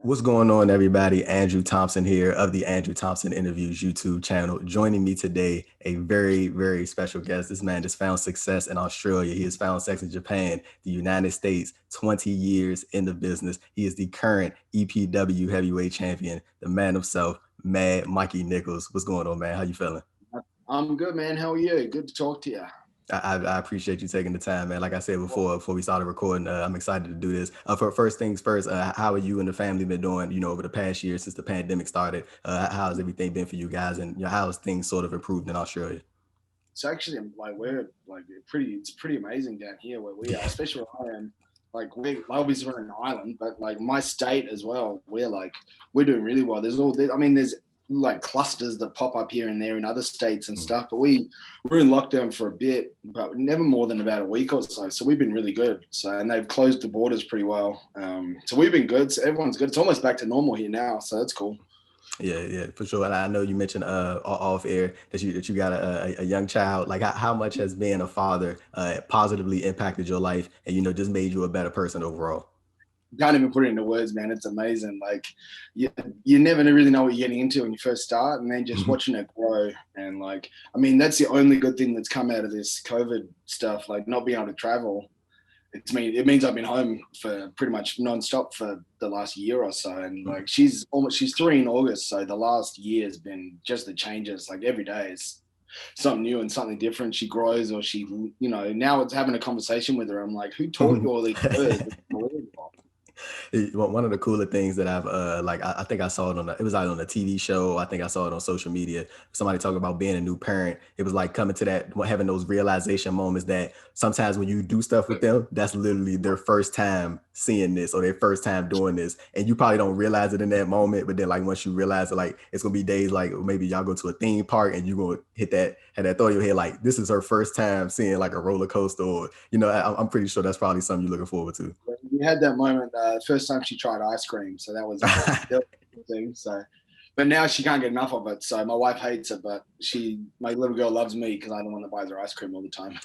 What's going on, everybody? Andrew Thompson here of the Andrew Thompson Interviews YouTube channel. Joining me today, a very, very special guest. This man just found success in Australia. He has found success in Japan, the United States, 20 years in the business. He is the current EPW heavyweight champion, the man himself, Mad Mikey Nicholls. What's going on, man? How you feeling? I'm good, man. How are you? Good to talk to you. I appreciate you taking the time, man. Like I said before we started recording, I'm excited to do this. For first things first, how are you and the family been doing? Over the past year since the pandemic started, how has everything been for you guys, and how has things sort of improved in Australia? It's actually like we're like pretty. It's pretty amazing down here where we are, Yeah, especially where I am. Like we obviously we're an island, but like my state as well, we're doing really well. I mean, there's like clusters that pop up here and there in other states and stuff, but we're in lockdown for a bit, but never more than about a week or so. So we've been really good. So and they've closed the borders pretty well. So we've been good. So everyone's good. It's almost back to normal here now. So that's cool. yeah, for sure. And I know you mentioned off air that you got a young child. Like how much has being a father positively impacted your life, and just made you a better person overall? Can't even put it into words, man. It's amazing. Like you never really know what you're getting into when you first start, and then just watching it grow. And like, I mean, that's the only good thing that's come out of this COVID stuff. Like not being able to travel. It means I've been home for pretty much nonstop for the last year or so. And like she's 3 in August, so the last year has been just the changes. Like every day is something new and something different. She grows, or now it's having a conversation with her. I'm like, who taught you all these words? One of the cooler things that I've like I think I saw it it was either on a TV show. I think I saw it on social media. Somebody talking about being a new parent. It was like coming to that, having those realization moments that sometimes when you do stuff with them, that's literally their first time seeing this or their first time doing this, and you probably don't realize it in that moment. But then like once you realize it, like it's gonna be days like maybe y'all go to a theme park and you gonna had that thought in your head like this is her first time seeing like a roller coaster, or I'm pretty sure that's probably something you're looking forward to. We had that moment first time she tried ice cream, so that was a thing. So, but now she can't get enough of it. So my wife hates it, but my little girl loves me because I'm the one that buys her ice cream all the time.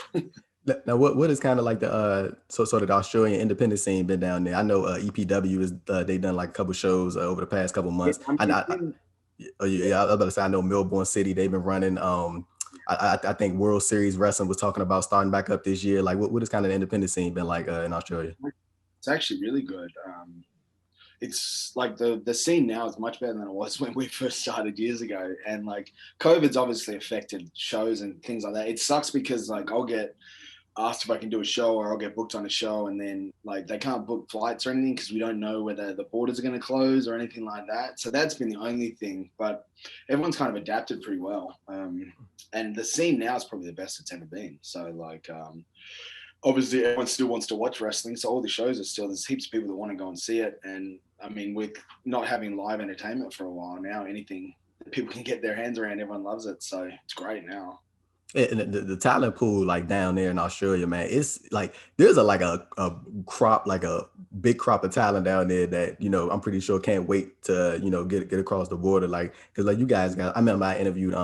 Now, what is kind of like the sort of the Australian independent scene been down there? I know EPW is they've done like a couple shows over the past couple Yeah, months. I mean, I was about to say I know Melbourne City they've been running. I think World Series Wrestling was talking about starting back up this year. Like what is kind of the independent scene been like in Australia? it's actually really good. It's like the scene now is much better than it was when we first started years ago. And like COVID's obviously affected shows and things like that. It sucks because like I'll get asked if I can do a show, or I'll get booked on a show, and then like they can't book flights or anything because we don't know whether the borders are going to close or anything like that. So that's been the only thing. But everyone's kind of adapted pretty well. And the scene now is probably the best it's ever been. So like obviously everyone still wants to watch wrestling, so all the shows are still, there's heaps of people that want to go and see it. And I mean, with not having live entertainment for a while now, anything that people can get their hands around, everyone loves it. So it's great now. And the talent pool like down there in Australia, man, it's like there's a crop, like a big crop of talent down there that I'm pretty sure can't wait to get across the border, like because like you guys got. I remember I interviewed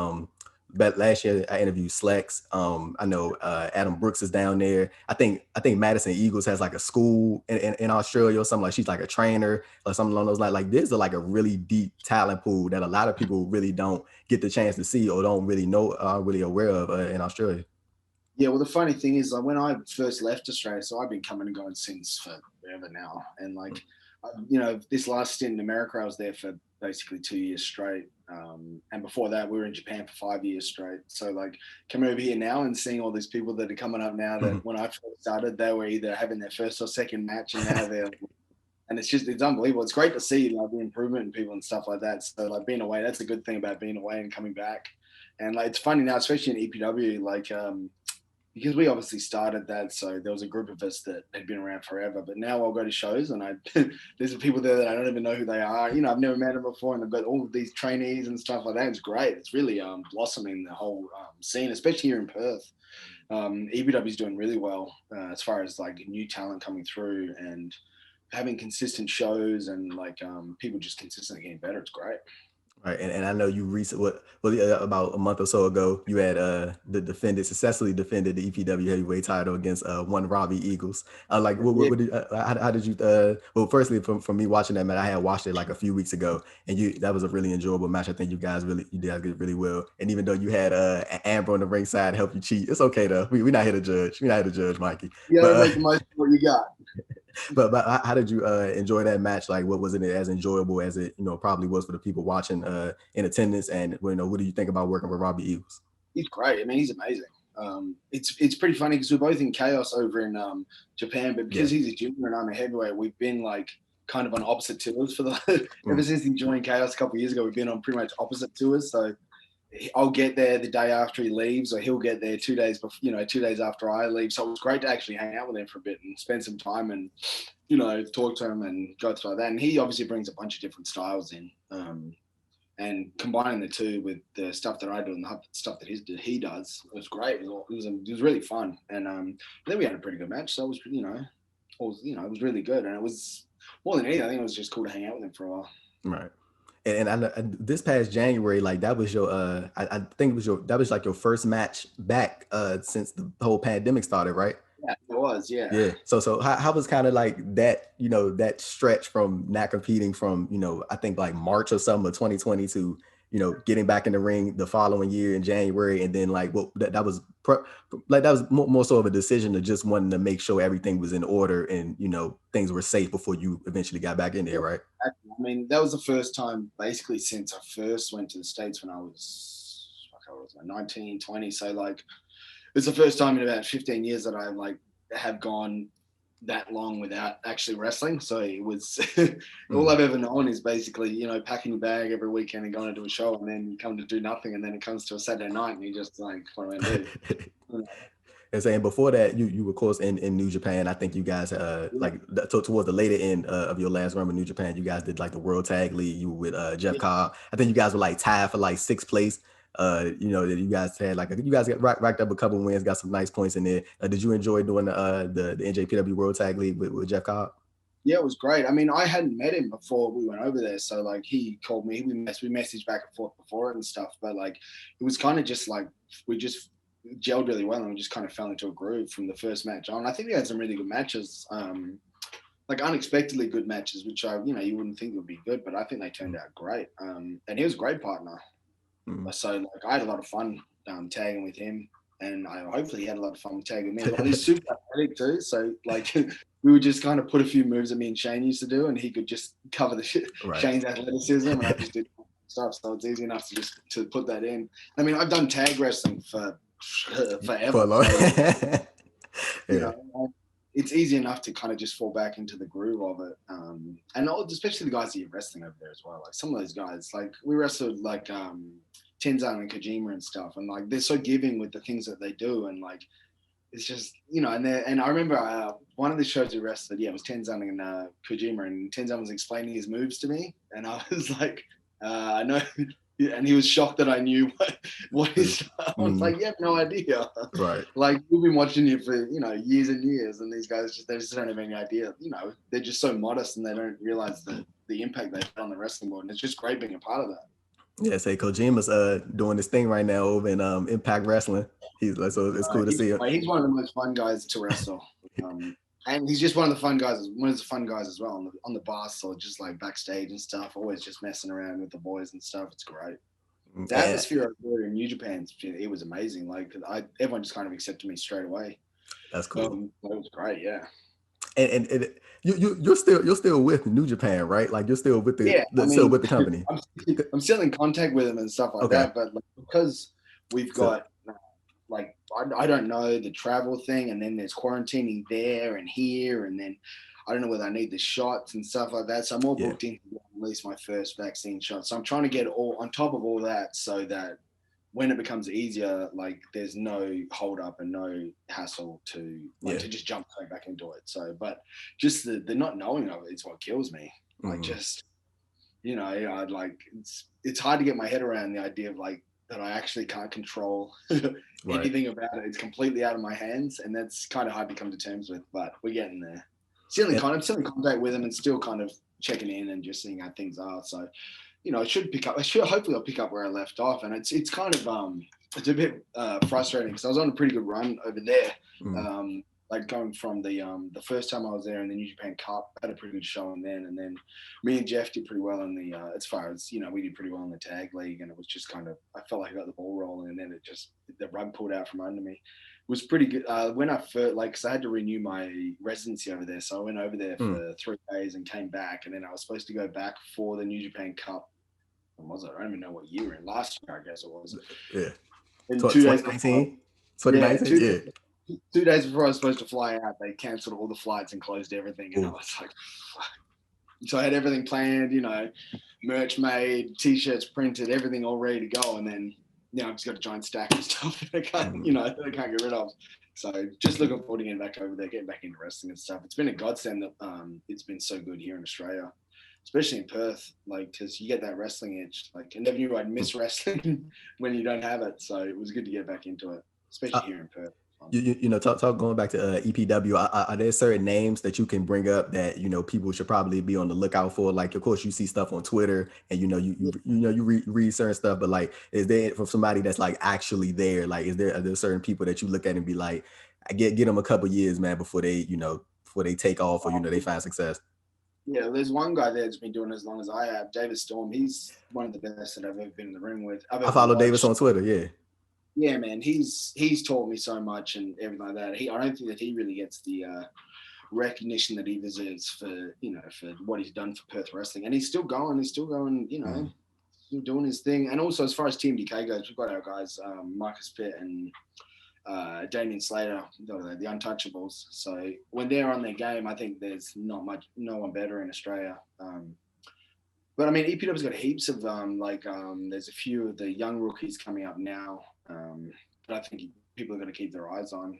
but last year I interviewed Slex. I know Adam Brooks is down there. I think Madison Eagles has like a school in Australia or something, like she's like a trainer or something along those lines. Like there's like a really deep talent pool that a lot of people really don't get the chance to see or don't really know, are really aware of in Australia. Yeah, well, the funny thing is, like when I first left Australia, so I've been coming and going since forever now, and like, this last stint in America, I was there for basically 2 years straight, and before that, we were in Japan for 5 years straight. So like, coming over here now and seeing all these people that are coming up now that when I first started, they were either having their first or second match, and now they're and it's unbelievable. It's great to see like the improvement in people and stuff like that. So like being away, that's a good thing about being away and coming back. And like it's funny now, especially in EPW, like because we obviously started that, so there was a group of us that had been around forever. But now I'll go to shows and there's people there that I don't even know who they are. I've never met them before, and they've got all of these trainees and stuff like that. It's great. It's really blossoming the whole scene, especially here in Perth. EBW is doing really well as far as like new talent coming through and having consistent shows and like people just consistently getting better. It's great. Right, and I know you about a month or so ago, you had successfully defended the EPW heavyweight title against one Robbie Eagles. Like what did, how did you well, firstly from me watching that match, I had watched it like a few weeks ago, and that was a really enjoyable match. I think you guys did really well. And even though you had Amber on the ringside help you cheat, it's okay though. We're not here to judge. We're not here to judge, Mikey. You gotta But make the most of what you got. but how did you enjoy that match? Like, what wasn't it as enjoyable as it probably was for the people watching in attendance? And what do you think about working with Robbie Eagles? He's great. I mean, he's amazing. It's pretty funny because we're both in Chaos over in Japan, but because he's a junior and I'm a heavyweight, we've been like kind of on opposite tours for the ever since he joined Chaos a couple of years ago. We've been on pretty much opposite tours. So I'll get there the day after he leaves, or he'll get there 2 days before, 2 days after I leave. So it was great to actually hang out with him for a bit and spend some time and talk to him and go through that. And he obviously brings a bunch of different styles in. And combining the two with the stuff that I do and the stuff that he does, it was great. It was really fun, and then we had a pretty good match. So it was, it was really good, and it was more than anything, I think it was just cool to hang out with him for a while. Right. And this past January, like that was your, I think that was like your first match back since the whole pandemic started, right? Yeah, it was. Yeah. Yeah. So how was kind of like that, that stretch from not competing from, I think like March or something of 2020 to, getting back in the ring the following year in January. And then like, that was more so of a decision to just wanting to make sure everything was in order and, things were safe before you eventually got back in there, right? I mean, that was the first time basically since I first went to the States when I was 19, 20. So like, it's the first time in about 15 years that I like have gone that long without actually wrestling. So it was all I've ever known is basically, packing your bag every weekend and going to do a show, and then you come to do nothing, and then it comes to a Saturday night and you just like, what do I do? And saying before that, you were of course in New Japan. I think you guys towards the later end of your last run with New Japan, you guys did like the World Tag League. You were with Jeff Cobb. I think you guys were like tied for like 6th place. That you guys had you guys racked up a couple wins, got some nice points in there. Did you enjoy doing the NJPW World Tag League with Jeff Cobb? Yeah, it was great. I mean, I hadn't met him before we went over there, so like he called me. We messaged back and forth before it and stuff, but like it was kind of just like we just gelled really well and we just kind of fell into a groove from the first match on. I think we had some really good matches, like unexpectedly good matches, which you wouldn't think would be good, but I think they turned out great. And he was a great partner. So like I had a lot of fun tagging with him, and I hopefully he had a lot of fun tagging me. But he's super athletic too, so like we would just kind of put a few moves that me and Shane used to do, and he could just cover the shit. Right. Shane's athleticism, and I just did stuff. So it's easy enough to put that in. I mean, I've done tag wrestling for forever. For a long. It's easy enough to kind of just fall back into the groove of it. And especially the guys that you're wrestling over there as well. Like some of those guys, like we wrestled like Tenzan and Kojima and stuff, and like they're so giving with the things that they do, and like it's just and I remember one of the shows we wrestled, it was Tenzan and Kojima, and Tenzan was explaining his moves to me, and I was like, I know. And he was shocked that I knew what his. I was like, you have no idea. Right. Like we've been watching you for years and years, and these guys they just don't have any idea. They're just so modest and they don't realize the impact they had on the wrestling world. And it's just great being a part of that. Yeah, say Kojima's doing this thing right now over in Impact Wrestling. He's like, so it's cool to see him. He's one of the most fun guys to wrestle. And he's just one of the fun guys as well on the boss, or just like backstage and stuff. Always just messing around with the boys and stuff. It's great. The atmosphere over there in New Japan, it was amazing. Like everyone just kind of accepted me straight away. That's cool. It was great, yeah. And you're still with New Japan, right? Like you're still with still with the company. I'm still in contact with them and stuff like that, but like, because we've got. Like I don't know the travel thing, and then there's quarantining there and here, and then I don't know whether I need the shots and stuff like that. So I'm all booked in to get at least my first vaccine shot. So I'm trying to get all on top of all that, so that when it becomes easier, like there's no hold up and no hassle to just jump straight back into it. So, but just the not knowing of it is what kills me. Like just I'd like it's hard to get my head around the idea of like. That I actually can't control anything about it. It's completely out of my hands, and that's kind of hard to come to terms with. But we're getting there. I'm still in contact with them, and still kind of checking in and just seeing how things are. So, it should pick up. Hopefully I'll pick up where I left off, and it's kind of it's a bit frustrating because I was on a pretty good run over there. Like going from the first time I was there in the New Japan Cup, I had a pretty good showing then, and then me and Jeff did pretty well in the as far as we did pretty well in the tag league, and it was just kind of I felt like I got the ball rolling, and then the rug pulled out from under me. It was pretty good when I first because I had to renew my residency over there, so I went over there for 3 days and came back, and then I was supposed to go back for the New Japan Cup. When was it? I don't even know what year in last year. I guess it was. Yeah. And 2019. 2019. Yeah. 2 days before I was supposed to fly out, they cancelled all the flights and closed everything, and I was like, fuck. So I had everything planned, merch made, t-shirts printed, everything all ready to go, and then now I've just got a giant stack of stuff that I can't, that I can't get rid of. So just looking forward to getting back over there, getting back into wrestling and stuff. It's been a godsend that it's been so good here in Australia, especially in Perth, because you get that wrestling itch. I never knew I'd miss wrestling when you don't have it. So it was good to get back into it, especially here in Perth. Talk going back to EPW. Are there certain names that you can bring up that people should probably be on the lookout for? Like, of course, you see stuff on Twitter, and you read certain stuff. But is there from somebody that's actually there? Are there certain people that you look at and be like, I get them a couple years, man, before they take off or they find success? Yeah, there's one guy there that's been doing it as long as I have, David Storm. He's one of the best that I've ever been in the ring with. I follow Davis on Twitter. Yeah. Yeah, man, he's taught me so much and everything like that. I don't think that he really gets the recognition that he deserves for for what he's done for Perth wrestling, and he's still going. Still doing his thing. And also, as far as Team DK goes, we've got our guys Marcus Pitt and Damian Slater, the Untouchables. So when they're on their game, I think there's no one better in Australia. But I mean, EPW's got heaps of there's a few of the young rookies coming up now. But I think people are going to keep their eyes on.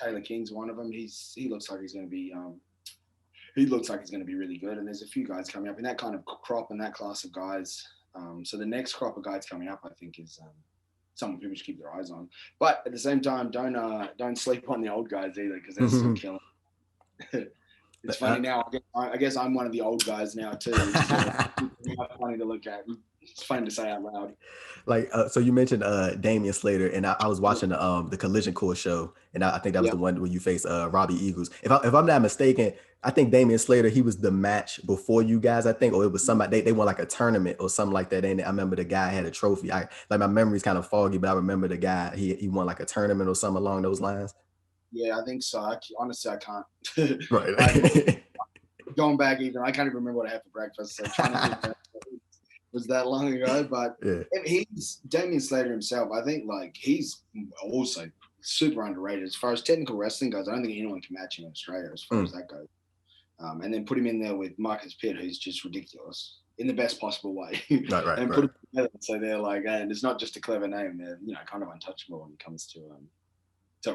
Taylor King's one of them. He looks like he's going to be really good. And there's a few guys coming up in that kind of crop and that class of guys. So the next crop of guys coming up, I think, is someone people should keep their eyes on. But at the same time, don't sleep on the old guys either, because they're still killing. It's funny now. I guess I'm one of the old guys now too. It's funny to look at. It's funny to say out loud. So you mentioned Damian Slater, and I was watching the Collision Course show, and I think that was the one where you faced Robbie Eagles. If I'm not mistaken, I think Damian Slater, he was the match before you guys, I think, or it was somebody they won like a tournament or something like that. And I remember the guy had a trophy. My memory's kind of foggy, but I remember the guy he won like a tournament or something along those lines. Yeah, I think so. Honestly, I can't. Right. Going back even, I can't even remember what I had for breakfast. So trying to think it was that long ago. But he's Damian Slater himself. I think he's also super underrated as far as technical wrestling goes. I don't think anyone can match him in Australia as far as that goes. And then put him in there with Marcus Pitt, who's just ridiculous in the best possible way. Right. And put them together, so they're and it's not just a clever name. They're kind of untouchable when it comes to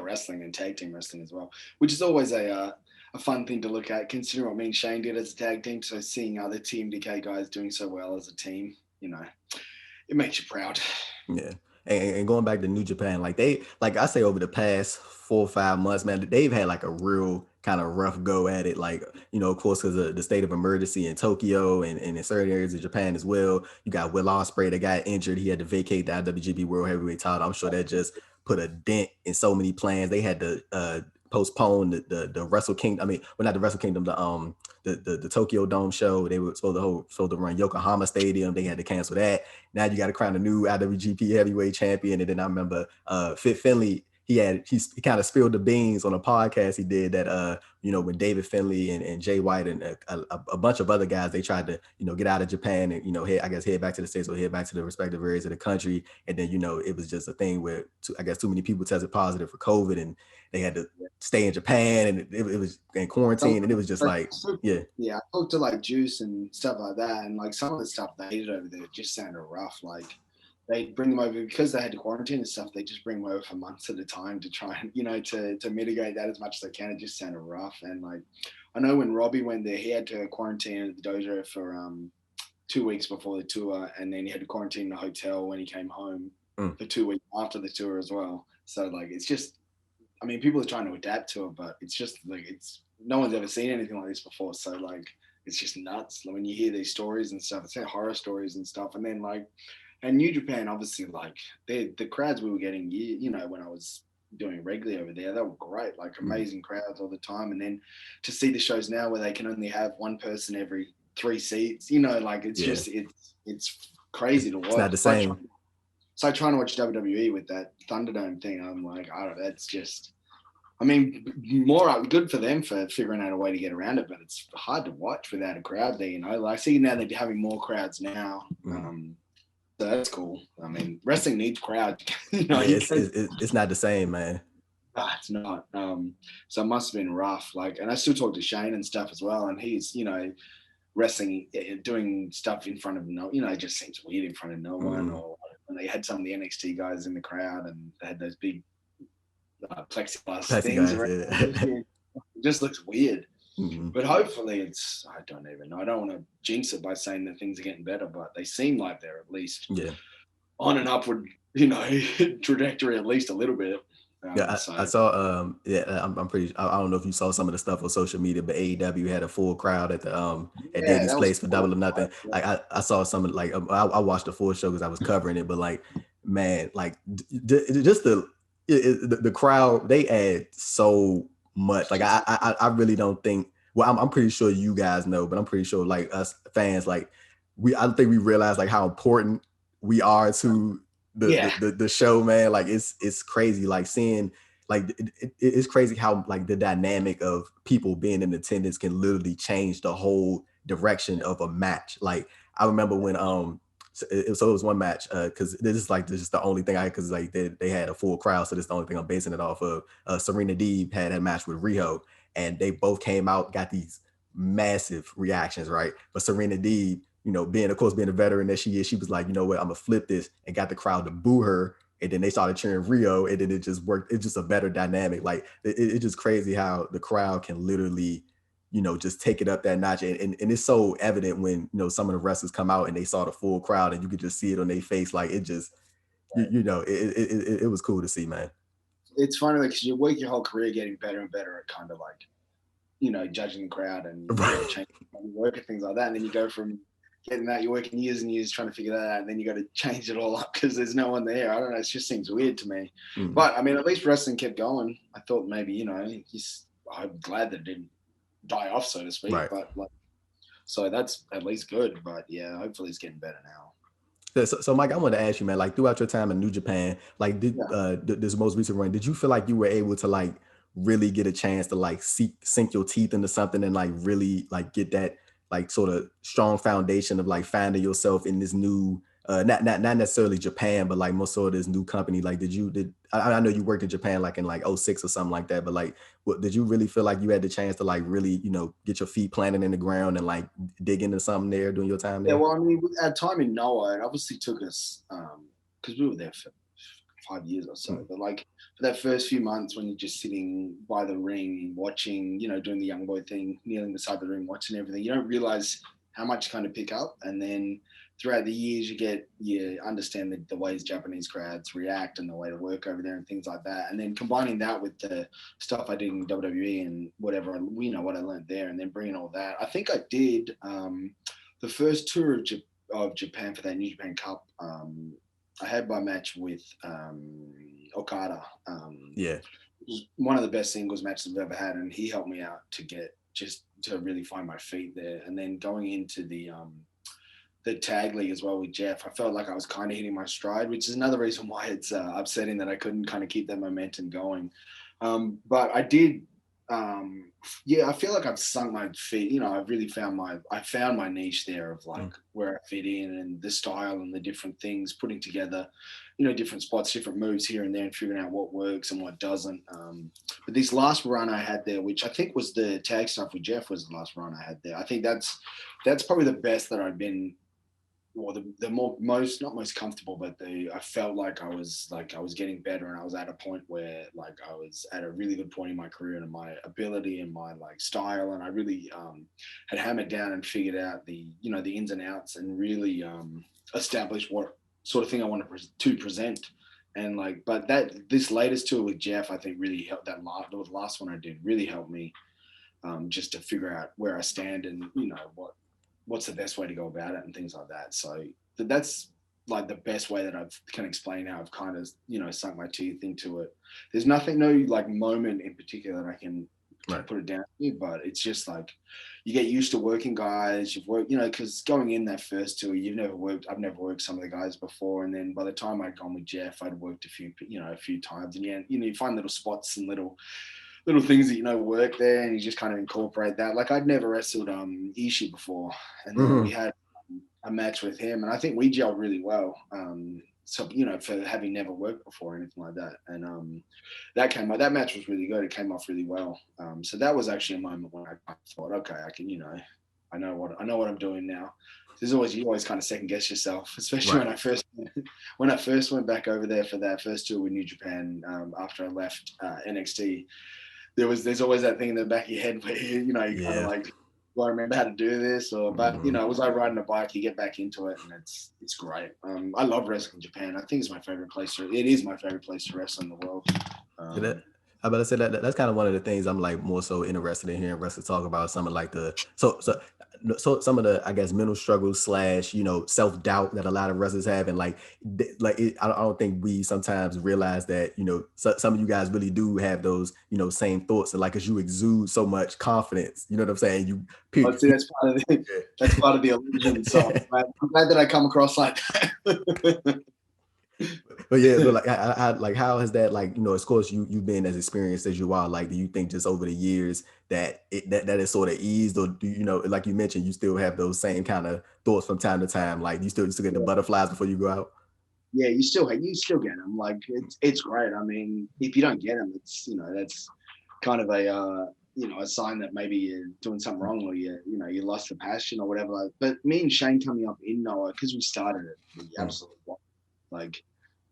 wrestling and tag team wrestling as well, which is always a fun thing to look at, considering what me and Shane did as a tag team. So seeing other Team DK guys doing so well as a team, it makes you proud. Yeah. And going back to New Japan, I say over the past 4 or 5 months, man, they've had a real kind of rough go at it. Of course, because of the state of emergency in Tokyo and in certain areas of Japan as well. You got Will Ospreay that got injured. He had to vacate the IWGP World Heavyweight title. I'm sure that just put a dent in so many plans. They had to postpone the Wrestle Kingdom. I mean, well, not the Wrestle Kingdom, the Tokyo Dome show. They were supposed to run Yokohama Stadium. They had to cancel that. Now you got to crown a new IWGP Heavyweight Champion. And then I remember Fit Finlay. He kind of spilled the beans on a podcast he did that when David Finlay and Jay White and a bunch of other guys, they tried to get out of Japan and head back to the States or head back to the respective areas of the country, and then it was just a thing where too many people tested positive for COVID and they had to stay in Japan, and it was in quarantine, and it was just I talked to Juice and stuff like that, and some of the stuff they did over there just sounded rough. They bring them over because they had to quarantine and stuff. They just bring them over for months at a time to try and, to mitigate that as much as they can. It just sounded rough. And I know when Robbie went there, he had to quarantine at the dojo for 2 weeks before the tour. And then he had to quarantine in a hotel when he came home for 2 weeks after the tour as well. So it's just, people are trying to adapt to it, but it's just no one's ever seen anything like this before. So it's just nuts when you hear these stories and stuff. It's like horror stories and stuff. And then like, and New Japan, obviously, like the crowds we were getting, you know, when I was doing regularly over there, they were great, like amazing crowds all the time. And then to see the shows now where they can only have one person every 3 seats, you know, like it's just it's crazy to watch. It's not the same. So I trying to watch WWE with that Thunderdome thing. I'm like, I don't know, that's just, I mean, more good for them for figuring out a way to get around it, but it's hard to watch without a crowd there, you know. Like, I see now they're having more crowds now. So that's cool. I mean, wrestling needs crowds. You know, it's not the same, man. It's not. So it must have been rough. Like, and I still talk to Shane and stuff as well, and he's, you know, wrestling, doing stuff in front of no, you know, it just seems weird in front of no one. Or when they had some of the NXT guys in the crowd, and they had those big plexiglass things around. It just looks weird. But hopefully it's, I don't even know. I don't want to jinx it by saying that things are getting better, but they seem like they're at least on an upward, you know, trajectory, at least a little bit. I saw, I'm pretty, I don't know if you saw some of the stuff on social media, but AEW had a full crowd at the, at Daly's place for Double or Nothing. Like I saw some, like, I watched the full show because I was covering it, but like, man, like just the crowd, they add so much. Like I really don't think, well, I'm pretty sure you guys know, but I'm pretty sure like us fans, like I don't think we realize like how important we are to the show, man. Like it's crazy, like seeing, like it's crazy how like the dynamic of people being in attendance can literally change the whole direction of a match. Like I remember when so it was one match, because this is the only thing because like they had a full crowd, so this is the only thing I'm basing it off of. Serena Deeb had a match with Riho, and they both came out, got these massive reactions, right? But Serena Deeb, you know, being a veteran that she is, she was like, you know what, I'm gonna flip this, and got the crowd to boo her, and then they started cheering Rio, and then it just worked. It's just a better dynamic. Like it's just crazy how the crowd can literally, you know, just take it up that notch. And it's so evident when, you know, some of the wrestlers come out and they saw the full crowd and you could just see it on their face. Like it just, you know, it was cool to see, man. It's funny because you work your whole career getting better and better at kind of like, you know, judging the crowd and changing work and things like that. And then you go from getting that, you're working years and years trying to figure that out, and then you got to change it all up because there's no one there. I don't know. It just seems weird to me. But I mean, at least wrestling kept going. I thought maybe, you know, I'm glad that it didn't die off, so to speak. But like, so that's at least good. But yeah, hopefully it's getting better now. So Mike, I want to ask you, man, like throughout your time in New Japan, like this most recent run, did you feel like you were able to like really get a chance to like sink your teeth into something and like really like get that like sort of strong foundation of like finding yourself in this new not necessarily Japan, but like more so this new company? Like I know you worked in Japan like in like 06 or something like that, but like did you really feel like you had the chance to like really, you know, get your feet planted in the ground and like dig into something there during your time there? Yeah, well, I mean, our time in Noah, it obviously took us because we were there for 5 years or so, but like for that first few months when you're just sitting by the ring watching, you know, doing the young boy thing, kneeling beside the ring, watching everything, you don't realize how much you kind of pick up. And then throughout the years you understand the ways Japanese crowds react and the way to work over there and things like that. And then combining that with the stuff I did in WWE and whatever, you know, what I learned there, and then bringing all that, I think I did the first tour of Japan for that New Japan Cup. I had my match with Okada. One of the best singles matches I've ever had, and he helped me out to really find my feet there. And then going into the tag league as well with Jeff, I felt like I was kind of hitting my stride, which is another reason why it's upsetting that I couldn't kind of keep that momentum going. But I did. I feel like I've sunk my feet. You know, I've really found my niche there of like where I fit in and the style and the different things, putting together, you know, different spots, different moves here and there, and figuring out what works and what doesn't. But this last run I had there, which I think was the tag stuff with Jeff, was the last run I had there. I think that's probably the best that I've been. Or the most not most comfortable, but I felt like I was getting better, and I was at a point where like I was at a really good point in my career and my ability and my like style, and I really had hammered down and figured out the ins and outs and really established what sort of thing I wanted to present. And like, but this latest tour with Jeff, I think really helped. The last one I did really helped me just to figure out where I stand and, you know, what's the best way to go about it and things like that. So that's like the best way that I can explain how I've kind of, you know, sunk my teeth into it. There's nothing, no like moment in particular that I can put it down to, but it's just like you get used to working guys. You've worked, you know, because going in that first tour, I've never worked some of the guys before, and then by the time I'd gone with Jeff, I'd worked a few times, and you find little spots and little things that, you know, work there, and you just kind of incorporate that. Like I'd never wrestled Ishii before, and then we had a match with him, and I think we gelled really well. So, you know, for having never worked before or anything like that. And that match was really good. It came off really well. So that was actually a moment when I thought, okay, I can, you know, I know what I'm doing now. You always kind of second guess yourself, especially when I first went back over there for that first tour with New Japan, after I left NXT. There's always that thing in the back of your head where, you know, you kind of like, do I remember how to do this? But you know, it was like riding a bike. You get back into it, and it's great. I love wrestling in Japan. I think it's my favorite place. It is my favorite place to wrestle in the world. How about I say that's kind of one of the things I'm like more so interested in hearing wrestlers talk about. Some of like so some of the, I guess, mental struggles / you know, self-doubt that a lot of wrestlers have, and I don't think we sometimes realize that, you know, some of you guys really do have those, you know, same thoughts, and like, as you exude so much confidence, you know what I'm saying? That's part of the illusion. So I'm glad that I come across like that. But yeah, but like how has that, like, you know, of course you've been as experienced as you are, like, do you think just over the years that that is sort of eased, or do you know, like you mentioned, you still have those same kind of thoughts from time to time, like you still get the butterflies before you go out? Yeah, you still get them. Like it's great. I mean, if you don't get them, it's, you know, that's kind of a you know, a sign that maybe you're doing something wrong, or you lost the passion or whatever. But me and Shane coming up in Noah, because we started it, we absolutely like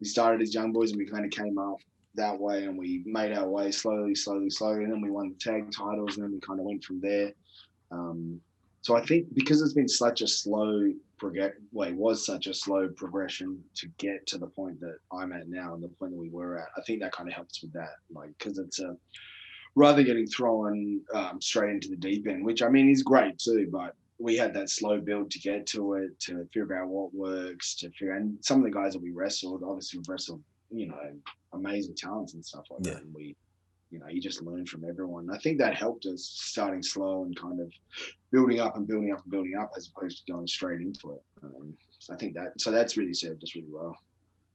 we started as young boys, and we kind of came up that way, and we made our way slowly, and then we won the tag titles, and then we kind of went from there. So I think because it's been such a slow progression to get to the point that I'm at now and the point that we were at, I think that kind of helps with that, like, because it's rather getting thrown straight into the deep end, which I mean is great too, but we had that slow build to get to it, to figure out what works, and some of the guys that we wrestled, obviously we've wrestled, you know, amazing talents and stuff like that, and we, you know, you just learn from everyone. I think that helped us starting slow and kind of building up as opposed to going straight into it. I think that's really served us really well.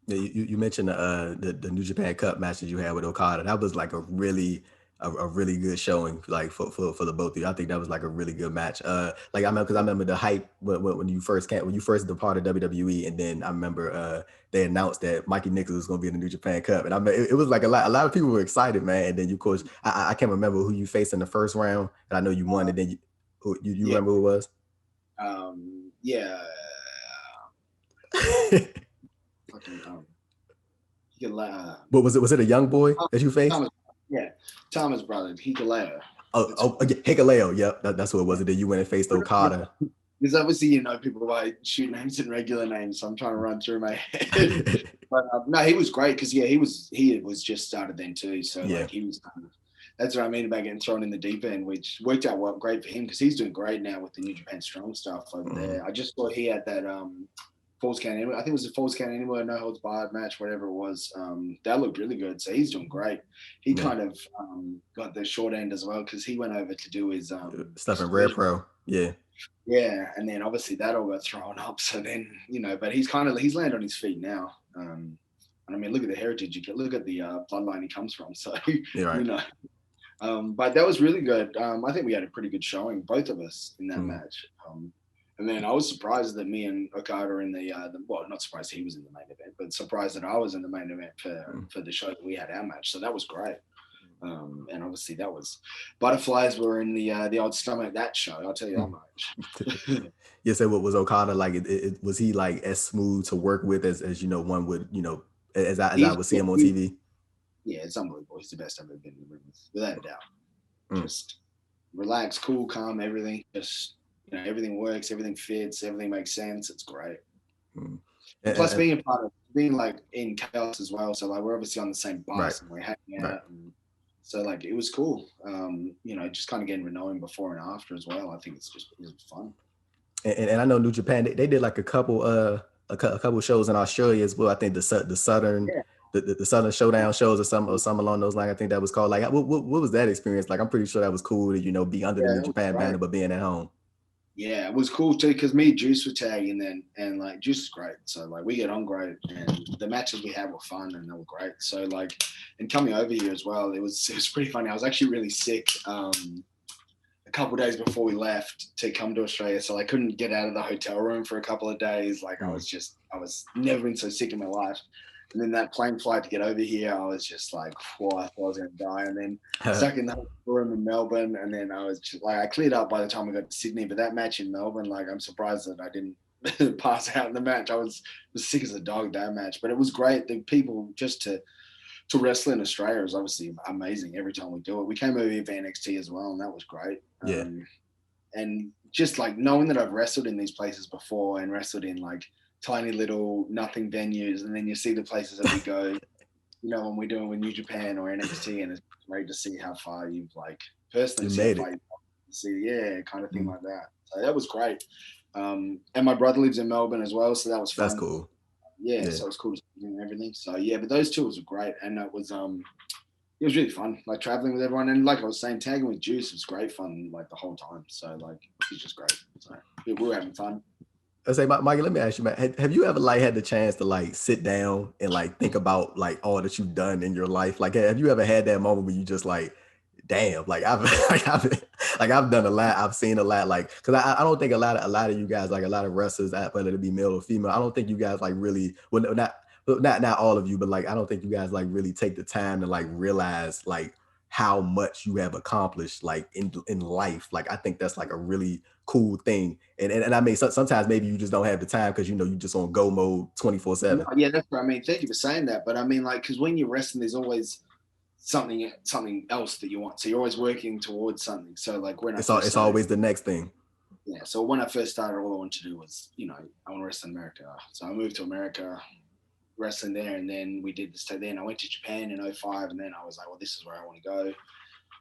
Yeah, you mentioned the New Japan Cup match that you had with Okada. That was like a really good showing, like for the both of you. I think that was like a really good match. Like I remember the hype when you first departed WWE, and then I remember they announced that Mikey Nicholls was going to be in the New Japan Cup, and I mean, it was like a lot of people were excited, man. And then of course I can't remember who you faced in the first round, and I know you won, and then you remember who it was? Yeah. But was it a young boy that you faced? Thomas' brother, Hikuleo. Hikuleo. Yep, that's who it was. And then you went and faced Okada. Because obviously, you know, people like shoot names and regular names, so I'm trying to run through my head. But no, he was great because he was just started then too. So like he was kind of, that's what I mean about getting thrown in the deep end, which worked out great for him because he's doing great now with the New Japan Strong stuff over there. I just thought he had that Falls Count Anywhere. I think it was a Falls Count Anywhere, no holds barred match, whatever it was. That looked really good. So he's doing great. He kind of got the short end as well because he went over to do his stuff in Rare Pro. Yeah. Yeah, and then obviously that all got thrown up. So then, you know, but he's landed on his feet now. And I mean, look at the heritage. You can look at the bloodline he comes from. So you know. But that was really good. I think we had a pretty good showing, both of us, in that match. And then I was surprised that me and Okada are in not surprised he was in the main event, but surprised that I was in the main event for the show that we had our match. So that was great. And obviously that was butterflies were in the old stomach that show. I'll tell you that much. Yeah. So what was Okada like? Was he like as smooth to work with as you know one would, you know, as I would see him on TV? Yeah, it's unbelievable. He's the best I've ever been in the ring with, without a doubt. Just relaxed, cool, calm, everything. Just, you know, everything works, everything fits, everything makes sense. It's great. Plus, being a part of being like in chaos as well. So like we're obviously on the same bus and we're hanging out. And So like it was cool. Just kind of getting to know him before and after as well. I think it's fun. And I know New Japan, they did like a couple a couple shows in Australia as well. I think the Southern Yeah. the Southern Showdown shows or some along those lines. I think that was called. Like what was that experience like? I'm pretty sure that was cool to, be under the Yeah, New that was Japan great. banner but being at home. Yeah, it was cool too because me and Juice were tagging then, and like Juice is great. So like we get on great, and the matches we had were fun and they were great. So like, and coming over here as well, it was pretty funny. I was actually really sick a couple of days before we left to come to Australia, so I couldn't get out of the hotel room for a couple of days. Like I was never been so sick in my life. And then that plane flight to get over here, I was just like, whoa, I thought I was going to die. And then stuck in the hotel room in Melbourne. And then I was just like, I cleared up by the time I got to Sydney. But that match in Melbourne, like, I'm surprised that I didn't pass out in the match. I was sick as a dog that match. But it was great. The people just to wrestle in Australia is obviously amazing every time we do it. We came over here for NXT as well, and that was great. Yeah. And just like knowing that I've wrestled in these places before and wrestled in like tiny little nothing venues, and then you see the places that we go, when we're doing with New Japan or NXT, and it's great to see how far you've like personally You see how made far it. you see, yeah, kind of thing like that. So that was great. And my brother lives in Melbourne as well, so that was That's fun. cool. Yeah, so it was cool to see him and everything. So yeah, but those tours were great, and it was really fun, like traveling with everyone, and like I was saying, tagging with Juice was great fun, like the whole time. So like it was just great. So we were having fun. I say, Mikey, let me ask you, man, have you ever like had the chance to like sit down and like think about like all that you've done in your life? Like, have you ever had that moment where you just like, damn, like I've like I've done a lot, I've seen a lot, like because I don't think a lot of you guys, like a lot of wrestlers, whether it be male or female, I don't think you guys like really, well, not all of you, but like I don't think you guys like really take the time to like realize like how much you have accomplished like in life. Like I think that's like a really cool thing. And I mean sometimes maybe you just don't have the time because you just on go mode 24/7. No, yeah, that's what I mean. Thank you for saying that. But I mean, like, because when you're wrestling, there's always something else that you want. So you're always working towards something. So like when I first It's started, always the next thing. yeah. So when I first started, all I wanted to do was, I want to wrestle in America. So I moved to America, wrestling there, and then we did this. So then I went to Japan in 05, and then I was like, well, this is where I want to go.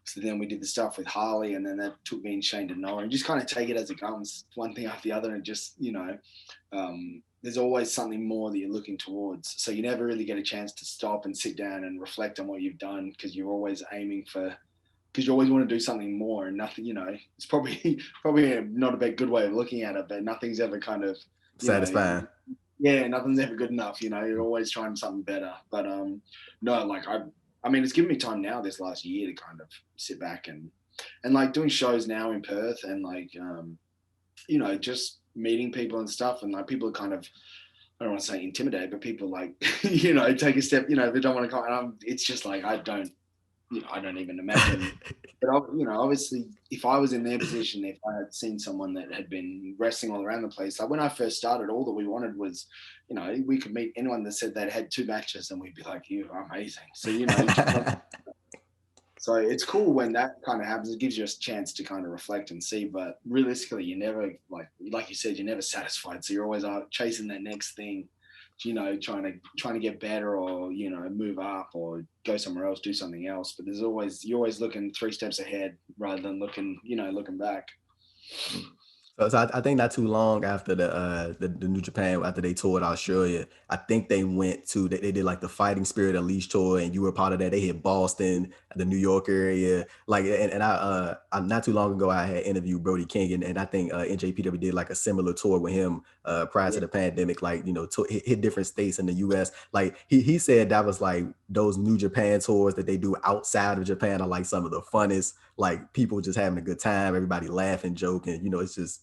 So then we did the stuff with Harley, and then that took me and Shane to Noah, and just kind of take it as it comes, one thing after the other, and just there's always something more that you're looking towards. So you never really get a chance to stop and sit down and reflect on what you've done because you're always aiming for, because you always want to do something more, and nothing, it's probably not a good way of looking at it, but nothing's ever kind of, Satisfying. yeah, nothing's ever good enough. You're always trying something better. But no, like I mean, it's given me time now this last year to kind of sit back and like doing shows now in Perth and like just meeting people and stuff, and like people are kind of, I don't want to say intimidated, but people like take a step, they don't want to come, and it's just like I don't even imagine. But obviously, if I was in their position, if I had seen someone that had been wrestling all around the place, like when I first started, all that we wanted was, we could meet anyone that said they'd had 2 matches, and we'd be like, "You are amazing." So so it's cool when that kind of happens. It gives you a chance to kind of reflect and see. But realistically, you never like you said, you're never satisfied. So you're always chasing that next thing. Trying to get better or move up or go somewhere else, do something else. But you're always looking 3 steps ahead rather than looking back. So I think not too long after the New Japan, after they toured Australia, I think they went to they did like the Fighting Spirit Unleashed tour, and you were part of that. They hit Boston, the New York area, like and I not too long ago I had interviewed Brody King, and I think NJPW did like a similar tour with him prior to the pandemic, like hit different states in the U.S. Like he said that was like those New Japan tours that they do outside of Japan are like some of the funnest, like people just having a good time, everybody laughing, joking, it's just,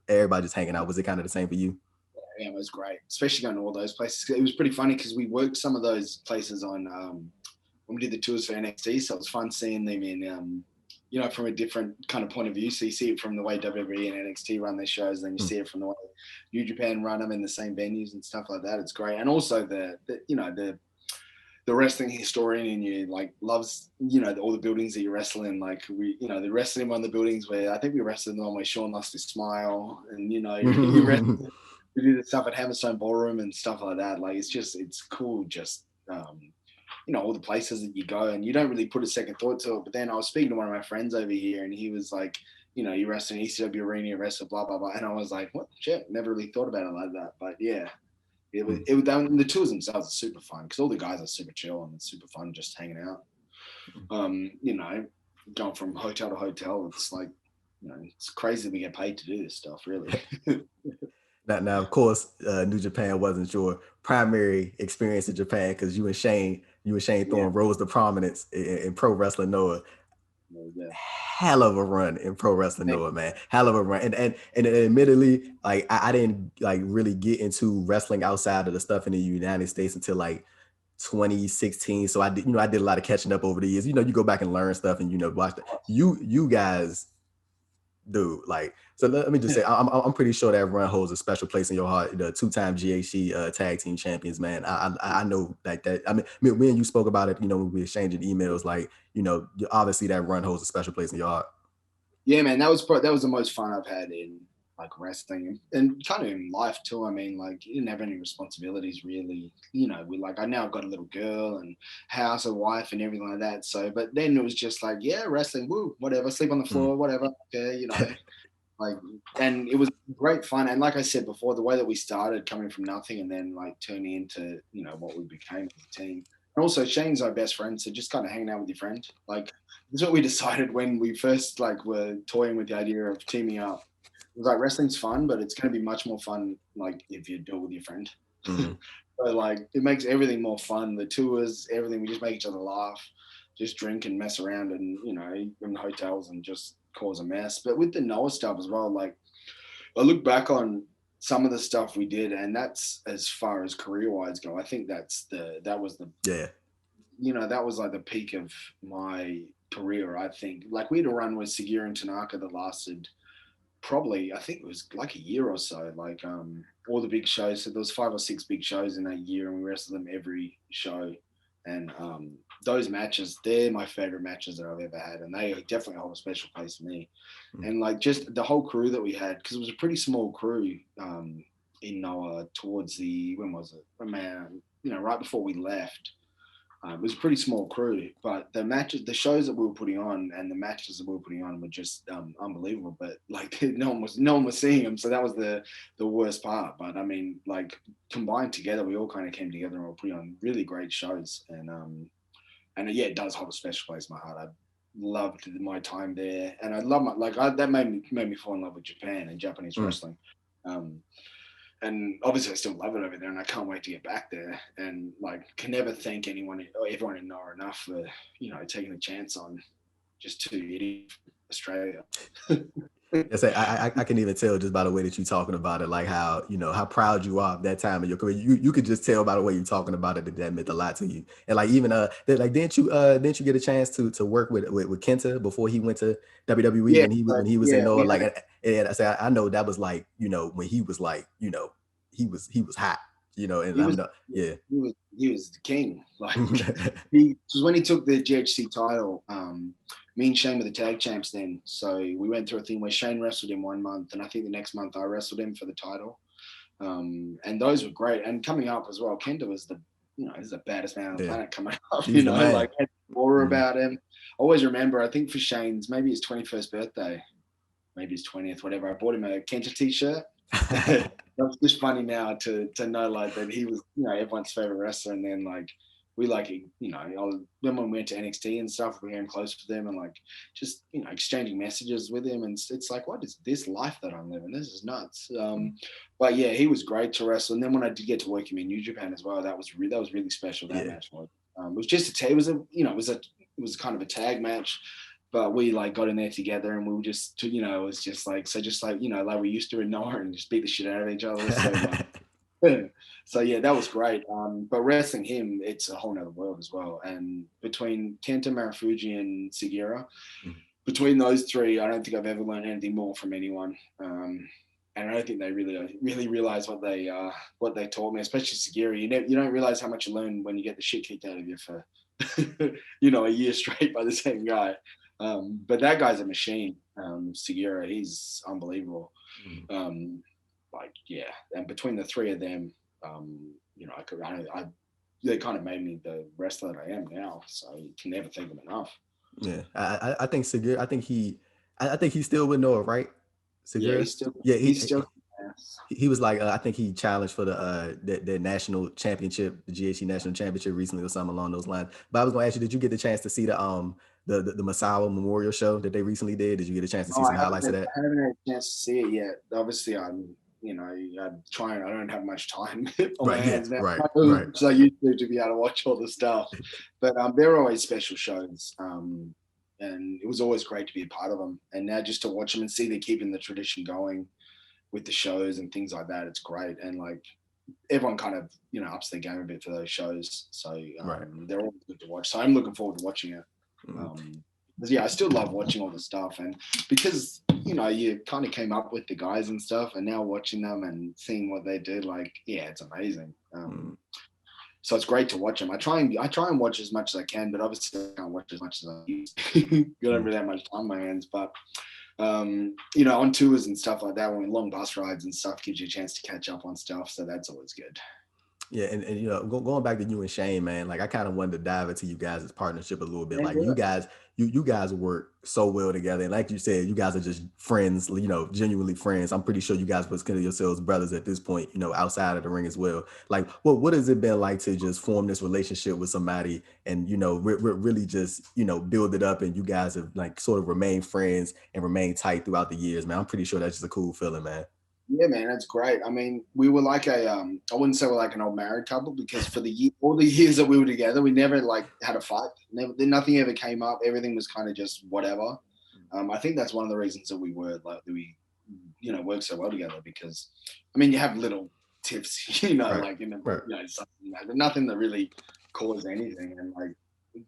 everybody just hanging out. Was it kind of the same for you? Yeah, it was great, especially going to all those places. It was pretty funny because we worked some of those places on when we did the tours for NXT, so it was fun seeing them in from a different kind of point of view. So you see it from the way WWE and NXT run their shows, then you see it from the way New Japan run them in the same venues and stuff like that. It's great, and also the wrestling historian in you like loves all the buildings that you wrestle in. Like the wrestling in one of the buildings where I think we wrestled the one where Sean lost his smile, and we did the stuff at Hammerstone Ballroom and stuff like that. Like it's cool just all the places that you go, and you don't really put a second thought to it. But then I was speaking to one of my friends over here, and he was like, you wrestle in ECW arena, you wrestle blah blah blah, and I was like, what? Shit, never really thought about it like that. But yeah, the tours themselves are super fun because all the guys are super chill and it's super fun just hanging out. Going from hotel to hotel, it's like, it's crazy we get paid to do this stuff, really. Now, of course, New Japan wasn't your primary experience in Japan because you and Shane Thorne rose to prominence in Pro Wrestling Noah. Yeah. Hell of a run in Pro Wrestling Noah, man. Hell of a run. And admittedly, like I didn't like really get into wrestling outside of the stuff in the United States until like 2016. So I did a lot of catching up over the years. You go back and learn stuff and watch that. You guys, dude, like, so let me just say, I'm pretty sure that run holds a special place in your heart. The 2-time GHC tag team champions, man. I know that. I mean, when you spoke about it, when we were exchanging emails, like, obviously that run holds a special place in your heart. Yeah, man, that was the most fun I've had in like wrestling and kind of in life too. I mean, like, you didn't have any responsibilities really. I now I've got a little girl and house, a wife, and everything like that. So, but then it was just like, yeah, wrestling, woo, whatever, sleep on the floor, whatever. Okay, like, and it was great fun. And like I said before, the way that we started coming from nothing and then like turning into, what we became as a team. And also Shane's our best friend. So just kind of hanging out with your friend. Like, this is what we decided when we first like were toying with the idea of teaming up. It was like, wrestling's fun, but it's going to be much more fun like if you do it with your friend. So like, it makes everything more fun. The tours, everything, we just make each other laugh, just drink and mess around and, in hotels and just cause a mess. But with the Noah stuff as well, like, I look back on some of the stuff we did, and that's as far as career-wise go. I think that was like the peak of my career. I think like we had a run with Segura and Tanaka that lasted probably, I think it was like a year or so. Like all the big shows. So there was 5 or 6 big shows in that year, and we wrestled them every show. And those matches, they're my favorite matches that I've ever had, and they definitely hold a special place for me. And like just the whole crew that we had, because it was a pretty small crew in Noah towards when was it? Man, right before we left. It was a pretty small crew, but the shows that we were putting on, and the matches that we were putting on were just unbelievable. But like no one was seeing them, so that was the worst part. But I mean, like combined together, we all kind of came together and we were putting on really great shows. And yeah, it does hold a special place in my heart. I loved my time there, and I love that made me fall in love with Japan and Japanese wrestling. And obviously I still love it over there, and I can't wait to get back there. And like, can never thank everyone in Noah enough for taking a chance on just 2 idiots from Australia. I can even tell just by the way that you're talking about it, like how how proud you are of that time in your career. You could just tell by the way you're talking about it that meant a lot to you. And like even didn't you get a chance to work with Kenta before he went to WWE when he was in Noah? Like, and I say I know that was like when he was like he was hot. And he was the king. Like because when he took the GHC title, me and Shane were the tag champs then. So we went through a thing where Shane wrestled him 1 month, and I think the next month I wrestled him for the title. And those were great. And coming up as well, Kenta was he's the baddest man on the planet coming up. He's like had more about him. I always remember, I think for Shane's maybe his 21st birthday, maybe his 20th, whatever, I bought him a Kenta t-shirt. That's just funny now to know like that he was everyone's favorite wrestler, and then like we like then when we went to NXT and stuff, we became close with them and like just exchanging messages with him, and it's like, what is this life that I'm living? This is nuts. But yeah, he was great to wrestle. And then when I did get to work him in New Japan as well, that was really special. That match was. It was just it was kind of a tag match. But we like got in there together, and we were just, it was just like like we used to in Noah, and just beat the shit out of each other. So yeah, that was great. But wrestling him, it's a whole nother world as well. And between Kenta, Marufuji, and Segura, between those three, I don't think I've ever learned anything more from anyone. And I don't think they really realize what they taught me, especially Segura. You don't realize how much you learn when you get the shit kicked out of you for a year straight by the same guy. But that guy's a machine. Segura, he's unbelievable. And between the three of them, they kind of made me the wrestler that I am now. So you can never thank them enough. Yeah, I think Segura. I think he's still with Noah, right? Yeah, Segura. Yeah, he's still. he was like I think he challenged for the national championship, the GHC national championship recently or something along those lines. But I was going to ask you, did you get the chance to see the Masawa Memorial Show that they recently did? Did you get a chance to see No, some highlights of I that? haven't had a chance to see it yet. Obviously, I'm trying. I don't have much time on my Right. Yeah. hands now. Right. Not as Right. much as I used to be able to watch all the stuff. But they're always special shows, and it was always great to be a part of them. And now just to watch them and see they're keeping the tradition going with the shows and things like that, it's great. And like everyone kind of ups their game a bit for those shows, so Right. they're all good to watch. So I'm looking forward to watching it. Because I still love watching all the stuff, and because you kind of came up with the guys and stuff, and now watching them and seeing what they did, like it's amazing. So it's great to watch them. I try and watch as much as I can, but obviously I can't watch as much as I used to. Don't really have much time on my hands, but on tours and stuff like that, when long bus rides and stuff gives you a chance to catch up on stuff, so that's always good. Yeah, and going back to you and Shane, man, like I kind of wanted to dive into you guys' partnership a little bit. And Like you guys work so well together, and like you said, you guys are just friends, genuinely friends. I'm pretty sure you guys would consider yourselves brothers at this point, outside of the ring as well. Like, what has it been like to just form this relationship with somebody, and really just build it up, and you guys have like sort of remained friends and remained tight throughout the years, man. I'm pretty sure that's just a cool feeling, man. Yeah, man, that's great. I mean, we were like I wouldn't say we're like an old married couple, because for all the years that we were together, we never like had a fight. Nothing ever came up. Everything was kind of just whatever. I think that's one of the reasons that we work so well together, because I mean, you have little tips, Right. like Right. something like that, but nothing that really caused anything. And like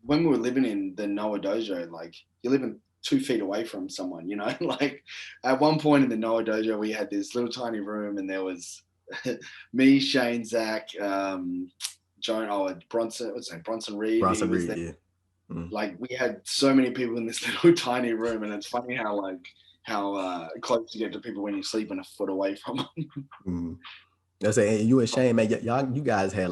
when we were living in the Noah dojo, like you're living 2 feet away from someone, like at one point in the Noah dojo, we had this little tiny room, and there was me, Shane, Zach, Joan, Bronson, Bronson Reed. Bronson He was Reed, there. yeah. Like we had so many people in this little tiny room, and it's funny how close you get to people when you're sleeping a foot away from them. That's it. And you and Shane, man, you guys had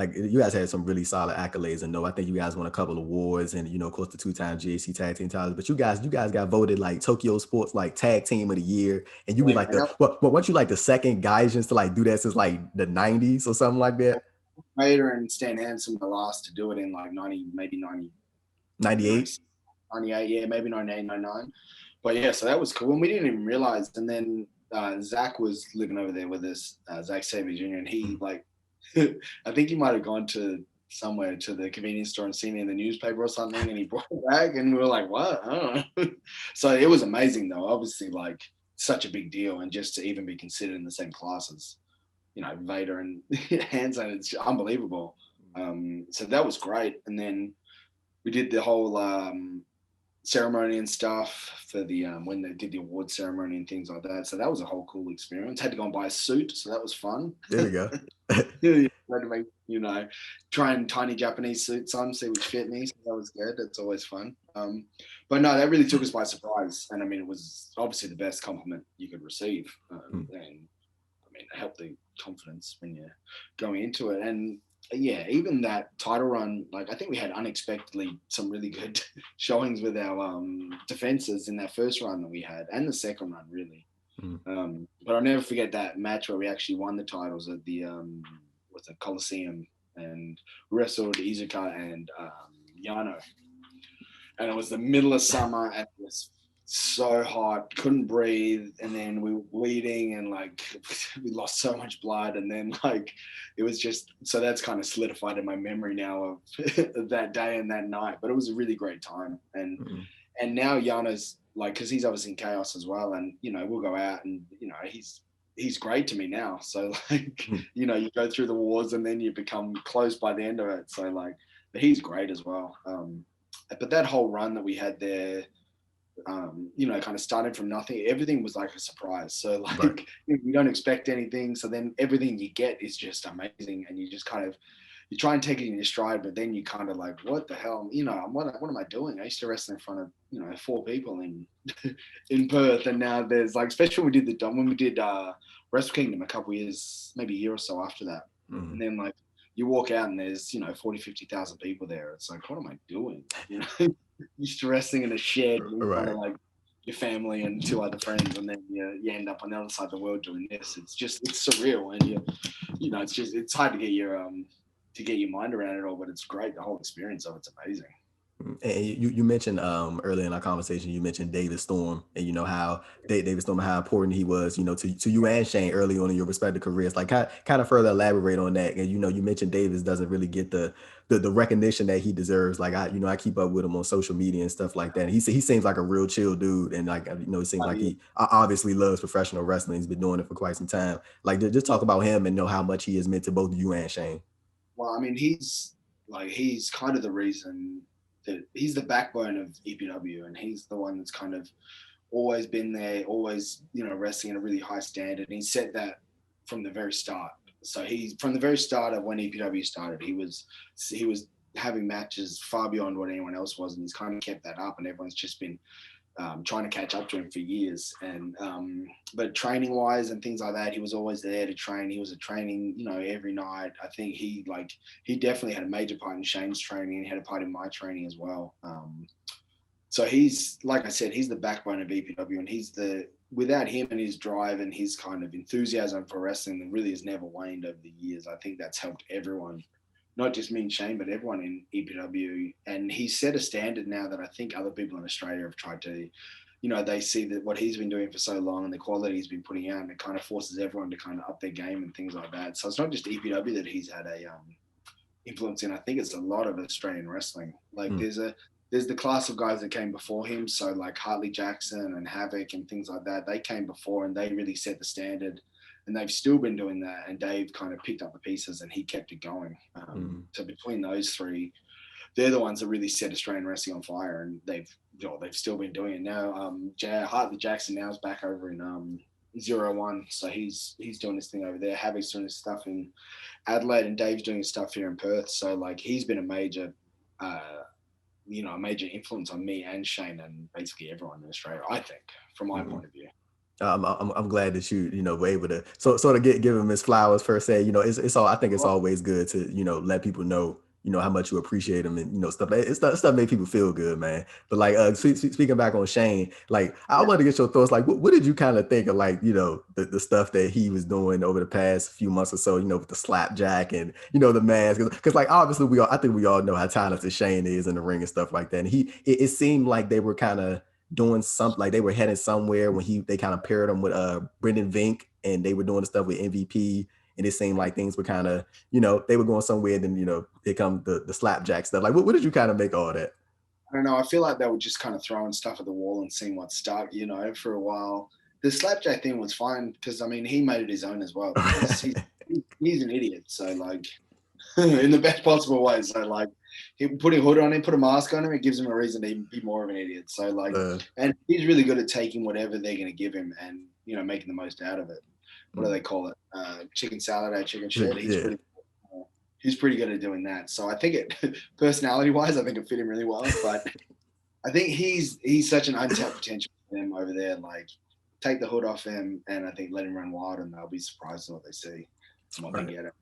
you guys had some really solid accolades. And no, I think you guys won a couple of awards, and of course the 2-time GAC tag team titles. But you guys got voted like Tokyo Sports like tag team of the year, and you were like weren't you like the second Gaijins to like do that since like the 90s or something like that? Vader and Stan Hansen were the last to do it in like 90, maybe 90, 98. 98, yeah, maybe 98, 99. But yeah, so that was cool. And we didn't even realize. And then Zach was living over there with us, Zach Savage Jr., and he like, I think he might have gone to somewhere to the convenience store and seen it in the newspaper or something, and he brought it back, and we were like, what? I don't know. So it was amazing though, obviously, like such a big deal, and just to even be considered in the same class as, Vader and Hansen, it's unbelievable. So that was great. And then we did the whole ceremony and stuff for the when they did the award ceremony and things like that. So that was a whole cool experience. Had to go and buy a suit, so that was fun. There we go. Had to make try and tiny Japanese suits on, see which fit me. So that was good. It's always fun. But no, that really took us by surprise. And I mean, it was obviously the best compliment you could receive. And I mean, it helped the confidence when you're going into it. And yeah, even that title run, like I think we had unexpectedly some really good showings with our defenses in that first run that we had, and the second run really. But I'll never forget that match where we actually won the titles at the Coliseum, and wrestled Izuka and Yano, and it was the middle of summer, and it was so hot, couldn't breathe, and then we were bleeding, and like we lost so much blood, and then like it was just, so that's kind of solidified in my memory now of that day and that night. But it was a really great time. And now Yano's like, because he's obviously in Chaos as well, and we'll go out, and he's great to me now. So like you go through the wars, and then you become close by the end of it. So like, but he's great as well. But that whole run that we had there, kind of started from nothing. Everything was like a surprise. So like, right. You don't expect anything. So then everything you get is just amazing, and you just kind of, you try and take it in your stride, but then you kind of like, what the hell? What am I doing? I used to wrestle in front of 4 people in Perth, and now there's like, especially when we did Wrestle Kingdom a couple years, maybe a year or so after that, and then like you walk out and there's, 40, 50,000 people there. It's like, what am I doing? Used to wrestling in a shed in front Right. of like your family and two other friends, and then you end up on the other side of the world doing this. It's surreal, and it's hard to get your mind around it all, but it's great. The whole experience of it's amazing. And you mentioned earlier in our conversation, you mentioned David Storm, and you know how David Storm, how important he was, to you and Shane early on in your respective careers. Like kind of further elaborate on that. And you mentioned Davis doesn't really get the recognition that he deserves. Like I keep up with him on social media and stuff like that. And he seems like a real chill dude, and like it seems like he obviously loves professional wrestling. He's been doing it for quite some time. Like just talk about him and know how much he has meant to both you and Shane. Well, I mean, he's kind of the reason that he's the backbone of EPW, and he's the one that's kind of always been there, always, wrestling at a really high standard. And he said that from the very start. So from the very start of when EPW started, he was having matches far beyond what anyone else was, and he's kind of kept that up, and everyone's just been trying to catch up to him for years. And but training wise and things like that, he was always there to train. He was at training, every night. I think he definitely had a major part in Shane's training, and he had a part in my training as well. So he's, like I said, he's the backbone of EPW, and without him and his drive and his kind of enthusiasm for wrestling that really has never waned over the years. I think that's helped everyone, not just me and Shane, but everyone in EPW. And he set a standard now that I think other people in Australia have tried to, they see that what he's been doing for so long and the quality he's been putting out, and it kind of forces everyone to kind of up their game and things like that. So it's not just EPW that he's had a influence in. I think it's a lot of Australian wrestling. Like there's the class of guys that came before him. So like Hartley Jackson and Havoc and things like that, they came before and they really set the standard. And they've still been doing that. And Dave kind of picked up the pieces and he kept it going. So between those three, they're the ones that really set Australian wrestling on fire. And they've still been doing it now. Hartley Jackson now is back over in 01. So he's doing his thing over there. Havoc's doing his stuff in Adelaide, and Dave's doing his stuff here in Perth. So like he's been a major influence on me and Shane and basically everyone in Australia, I think, from my point of view. I'm glad that you were able to sort of give him his flowers per se. It's all, I think it's always good to let people know how much you appreciate him, and stuff. Stuff make people feel good, man. But like speaking back on Shane, like I want to get your thoughts. Like what did you kind of think of, like the stuff that he was doing over the past few months or so, with the slapjack and the mask, because like obviously I think we all know how talented Shane is in the ring and stuff like that. And it seemed like they were kind of doing something, like they were heading somewhere when they kind of paired him with Brendan Vink, and they were doing the stuff with MVP, and it seemed like things were kind of they were going somewhere. Then here come the slapjack stuff. Like what did you kind of make of all that? I don't know. I feel like they were just kind of throwing stuff at the wall and seeing what stuck. For a while, the slapjack thing was fine because I mean he made it his own as well. He's an idiot, so like in the best possible way. So like he put a hood on him, put a mask on him, it gives him a reason to be more of an idiot. So like, and he's really good at taking whatever they're going to give him and making the most out of it. What do they call it? Chicken salad, chicken shit. He's pretty good at doing that. So I think personality wise, I think it fit him really well. But I think he's such an untapped potential for them over there. Like take the hood off him, and I think let him run wild, and they'll be surprised at what they see and what they get.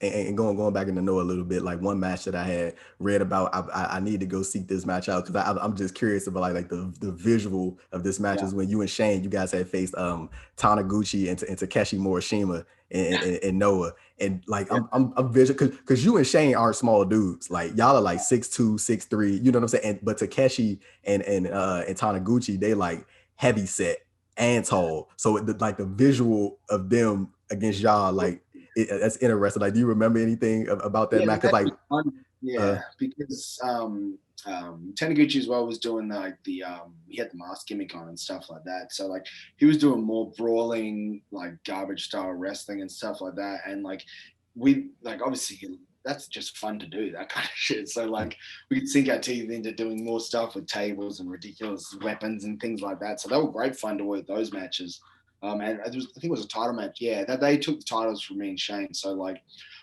And going back in the know a little bit, like one match that I had read about, I need to go seek this match out because I'm just curious about like the visual of this match is when you and Shane, you guys had faced Taniguchi and Takeshi Morishima and Noah, and like I'm visual because you and Shane aren't small dudes, like y'all are like 6'2", 6'3", you know what I'm saying? And but Takeshi and Taniguchi, they like heavy set and tall, so like the visual of them against y'all, like that's interesting. Like, do you remember anything about that match? Like, because Taniguchi as well was doing he had the mask gimmick on and stuff like that. So like he was doing more brawling, like garbage style wrestling and stuff like that. And like obviously that's just fun to do, that kind of shit. So like we could sink our teeth into doing more stuff with tables and ridiculous weapons and things like that. So they were great fun to work those matches. And I think it was a title match. Yeah, that they took the titles from me and Shane. So like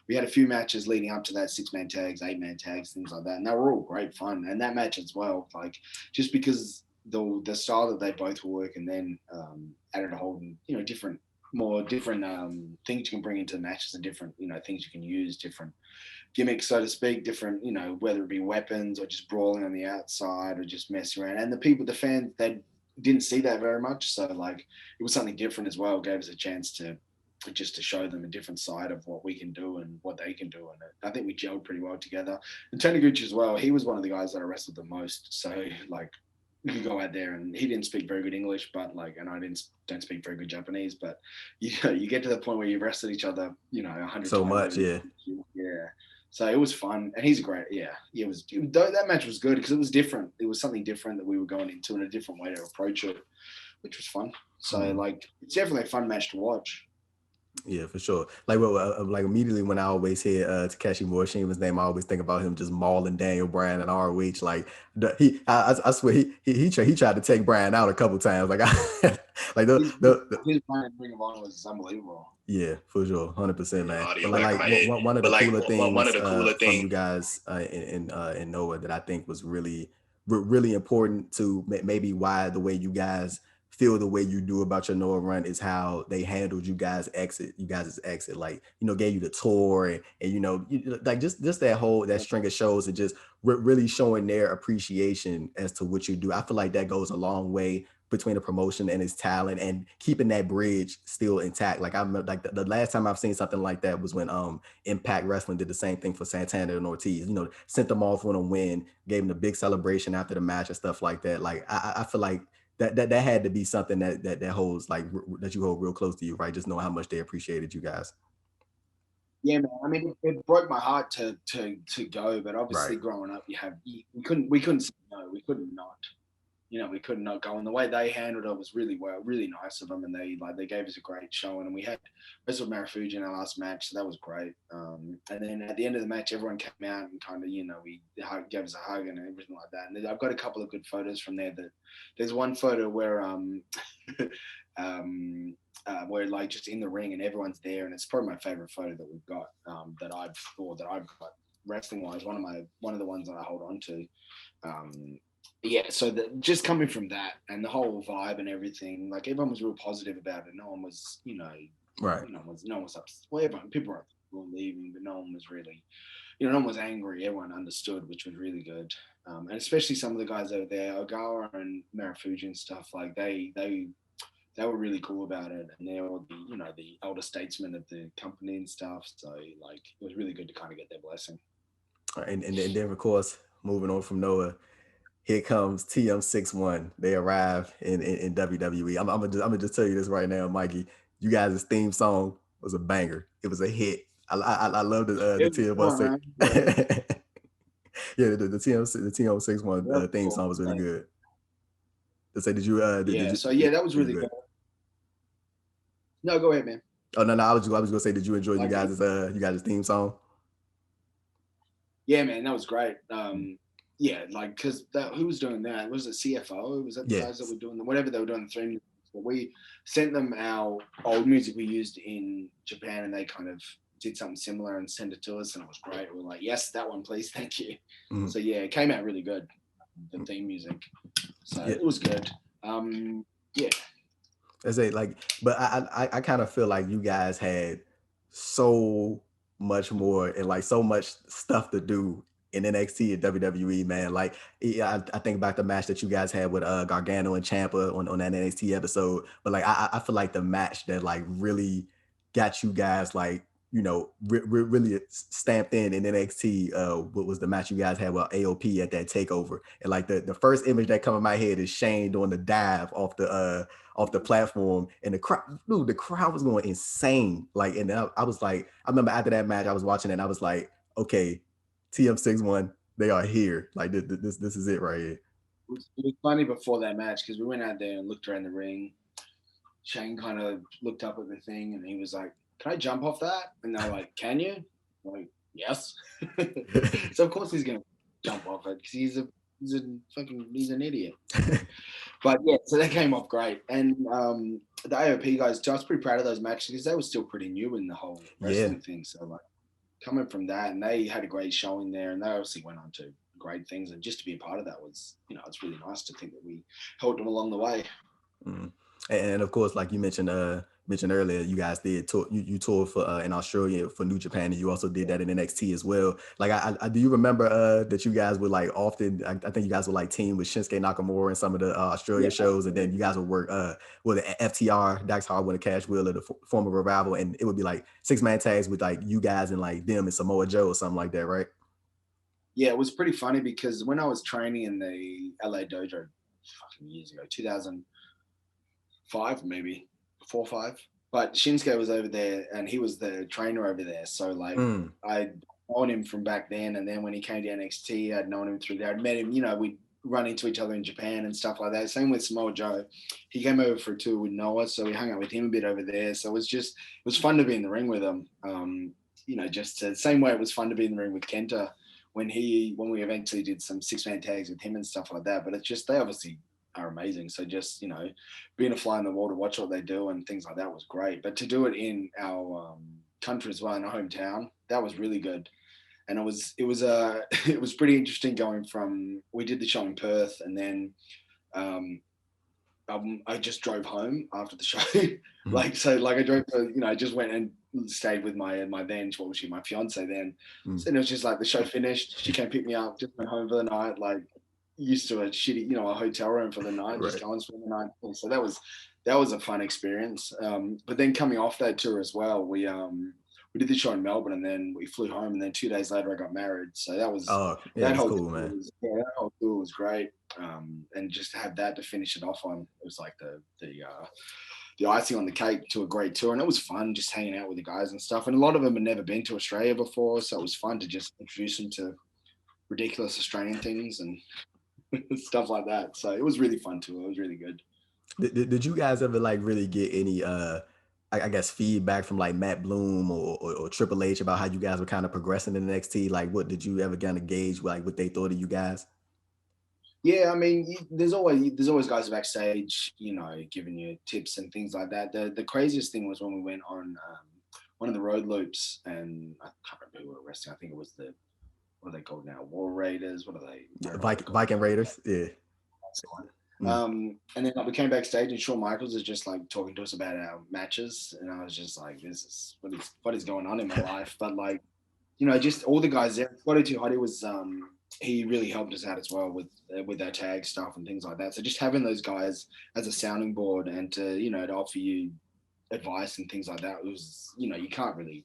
we had a few matches leading up to that, 6-man tags, 8-man tags, things like that. And they were all great fun. And that match as well, like just because the style that they both were working then added a whole different more different things you can bring into the matches and different, you know, things you can use, different gimmicks, so to speak, different, you know, whether it be weapons or just brawling on the outside or just messing around. And the fans, they didn't see that very much. So like it was something different as well. It gave us a chance to just to show them a different side of what we can do and what they can do. And I think we gelled pretty well together. And Taniguchi as well, he was one of the guys that I wrestled the most. So like you could go out there and he didn't speak very good English, but like, and I don't speak very good Japanese, but you know, you get to the point where you've wrestled each other, you know, 100 So times. much, yeah. Yeah. So it was fun, and he's a great, yeah. That match was good because it was different. It was something different that we were going into and a different way to approach it, which was fun. So like, it's definitely a fun match to watch. Yeah, for sure. Like immediately when I always hear Takeshi Morishima name, I always think about him just mauling Daniel Bryan and ROH. Like I swear he tried to take Bryan out a couple times. Like like his Bryan Ring of Honor was unbelievable. Yeah, for sure, 100%, man. Audio But like one of the cooler things from you things guys in Noah that I think was really important to maybe why the way you guys feel the way you do about your Noah run is how they handled you guys' exit, like, you know, gave you the tour and you know, like just that string of shows and just really showing their appreciation as to what you do. I feel like that goes a long way between the promotion and his talent and keeping that bridge still intact. Like I remember, like the last time I've seen something like that was when Impact Wrestling did the same thing for Santana and Ortiz. You know, sent them off on a win, gave them the big celebration after the match and stuff like that. Like I feel like that had to be something that holds like that you hold real close to you, right? Just know how much they appreciated you guys. Yeah, man. I mean, it broke my heart to go, but obviously, Right. growing up, we couldn't say no, we couldn't not. You know, we could not go. And the way they handled it was really nice of them. And they gave us a great showing. And we had wrestled Marufuji in our last match, so that was great. And then at the end of the match, everyone came out and kind of, you know, gave us a hug and everything like that. And I've got a couple of good photos from there. There's one photo where where like just in the ring and everyone's there, and it's probably my favorite photo that we've got that I've got wrestling wise. One of the ones that I hold on to. Yeah, so just coming from that and the whole vibe and everything, like everyone was real positive about it. No one was, you know, Right. no one was upset. Well, people were leaving, but no one was really, you know, no one was angry. Everyone understood, which was really good. And especially some of the guys over there, Ogawa and Marufuji and stuff, like they were really cool about it, and they were the, you know, the elder statesmen of the company and stuff. So like it was really good to kind of get their blessing. And then of course, moving on from Noah, here comes TM61. They arrive in WWE. I'm gonna just tell you this right now, Mikey. You guys' theme song was a banger. It was a hit. I love the TM16. Yeah, the TM61 theme song was really good. To say, did you So yeah, that was really good. No, go ahead, man. Oh no, I was gonna say, did you enjoy you guys' theme song? Yeah, man, that was great. Yeah, like because who was doing that? Was it CFO? Was that the guys that were doing whatever they were doing the theme? But we sent them our old music we used in Japan, and they kind of did something similar and sent it to us, and it was great. We were like, yes, that one, please, thank you. Mm-hmm. So yeah, it came out really good, the theme music. So it was good. Yeah. I say, like, but I kind of feel like you guys had so much more and like so much stuff to do in NXT and WWE, man. Like, yeah, I think about the match that you guys had with Gargano and Ciampa on that NXT episode, but like I feel like the match that like really got you guys like, you know, really stamped in NXT was the match you guys had with AOP at that takeover. And like the first image that come in my head is Shane doing the dive off the platform, and the crowd was going insane. Like, and I was like, I remember after that match, I was watching it and I was like, okay, TM61, they are here. Like this is it right here. It was funny before that match because we went out there and looked around the ring. Shane kind of looked up at the thing and he was like, can I jump off that? And they're like, can you? I'm like, yes. So of course he's gonna jump off it because he's an idiot. But yeah, so that came off great. And the AOP guys, I was pretty proud of those matches because they were still pretty new in the whole wrestling thing. So like coming from that, and they had a great showing there, and they obviously went on to great things. And just to be a part of that was, you know, it's really nice to think that we helped them along the way. Mm. And of course, like you mentioned, mentioned earlier, you guys did tour, you toured for in Australia for New Japan, and you also did that in NXT as well. Like, I do you remember that you guys would like often? I think you guys would like team with Shinsuke Nakamura in some of the Australia Yeah, shows, and then you guys would work with the FTR, Dax Harwood and Cash Wheeler, the former Revival, and it would be like 6-man tags with like you guys and like them and Samoa Joe or something like that, right? yeah, it was pretty funny because when I was training in the LA dojo fucking years ago, 2005 maybe, 4 or 5. But Shinsuke was over there and he was the trainer over there. So like Mm, I'd known him from back then, and then when he came to NXT, I'd known him through there. I'd met him, we'd run into each other in Japan and stuff like that. Same with Samoa Joe. He came over for a tour with Noah, so we hung out with him a bit over there. So it was fun to be in the ring with him. Just the same way it was fun to be in the ring with Kenta when we eventually did some 6-man tags with him and stuff like that. But it's just, they obviously are amazing. So just, being a fly on the wall to watch what they do and things like that was great. But to do it in our country as well, in our hometown, that was really good. And it was it was pretty interesting going from, we did the show in Perth, and then I just drove home after the show. I drove to, I just went and stayed with my then, what was she, my fiance then. mm. So, and it was just like the show finished, she came pick me up, just went home for the night, like used to a shitty, a hotel room for the night, just Right. go and spend the night. So that was a fun experience. But then coming off that tour as well, we did the show in Melbourne, and then we flew home, and then 2 days later I got married. So Oh, yeah, that that's whole cool, tour man. that whole tour was great. And just to have that to finish it off on, it was like the icing on the cake to a great tour. And it was fun just hanging out with the guys and stuff. And a lot of them had never been to Australia before, so it was fun to just introduce them to ridiculous Australian things and stuff like that. So it was really fun too. It was really good. Did you guys ever like really get any I guess feedback from like Matt Bloom or Triple H about how you guys were kind of progressing in the NXT? Like, what did you ever kind of gauge like what they thought of you guys? Yeah, I mean, there's always guys backstage, giving you tips and things like that. The craziest thing was when we went on one of the road loops, and I can't remember who we were wrestling. I think it was what are they called now? War Raiders. What are they? I Yeah, don't know what they're called Viking now. Raiders. Yeah. That's the one. Mm. And then we came backstage, and Shawn Michaels is just like talking to us about our matches, and I was just like, "This is what is going on in my life?" But like, just all the guys there. Hotty was he really helped us out as well with our tag stuff and things like that. So just having those guys as a sounding board and to offer you advice and things like that, it was, you can't put a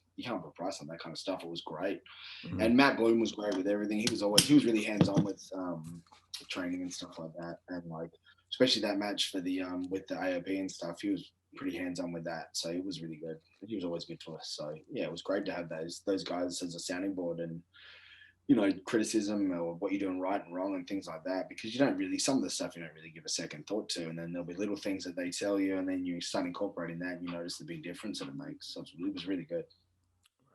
price on that kind of stuff. It was great. Mm. And Matt Bloom was great with everything. He was really hands on with training and stuff like that, and like especially that match for the with the AOP and stuff. He was pretty hands on with that, so it was really good. He was always good to us. So yeah, it was great to have those guys as a sounding board, and criticism or what you're doing right and wrong and things like that, because some of the stuff you don't really give a second thought to, and then there'll be little things that they tell you, and then you start incorporating that, and you notice the big difference that it makes. So it was really good.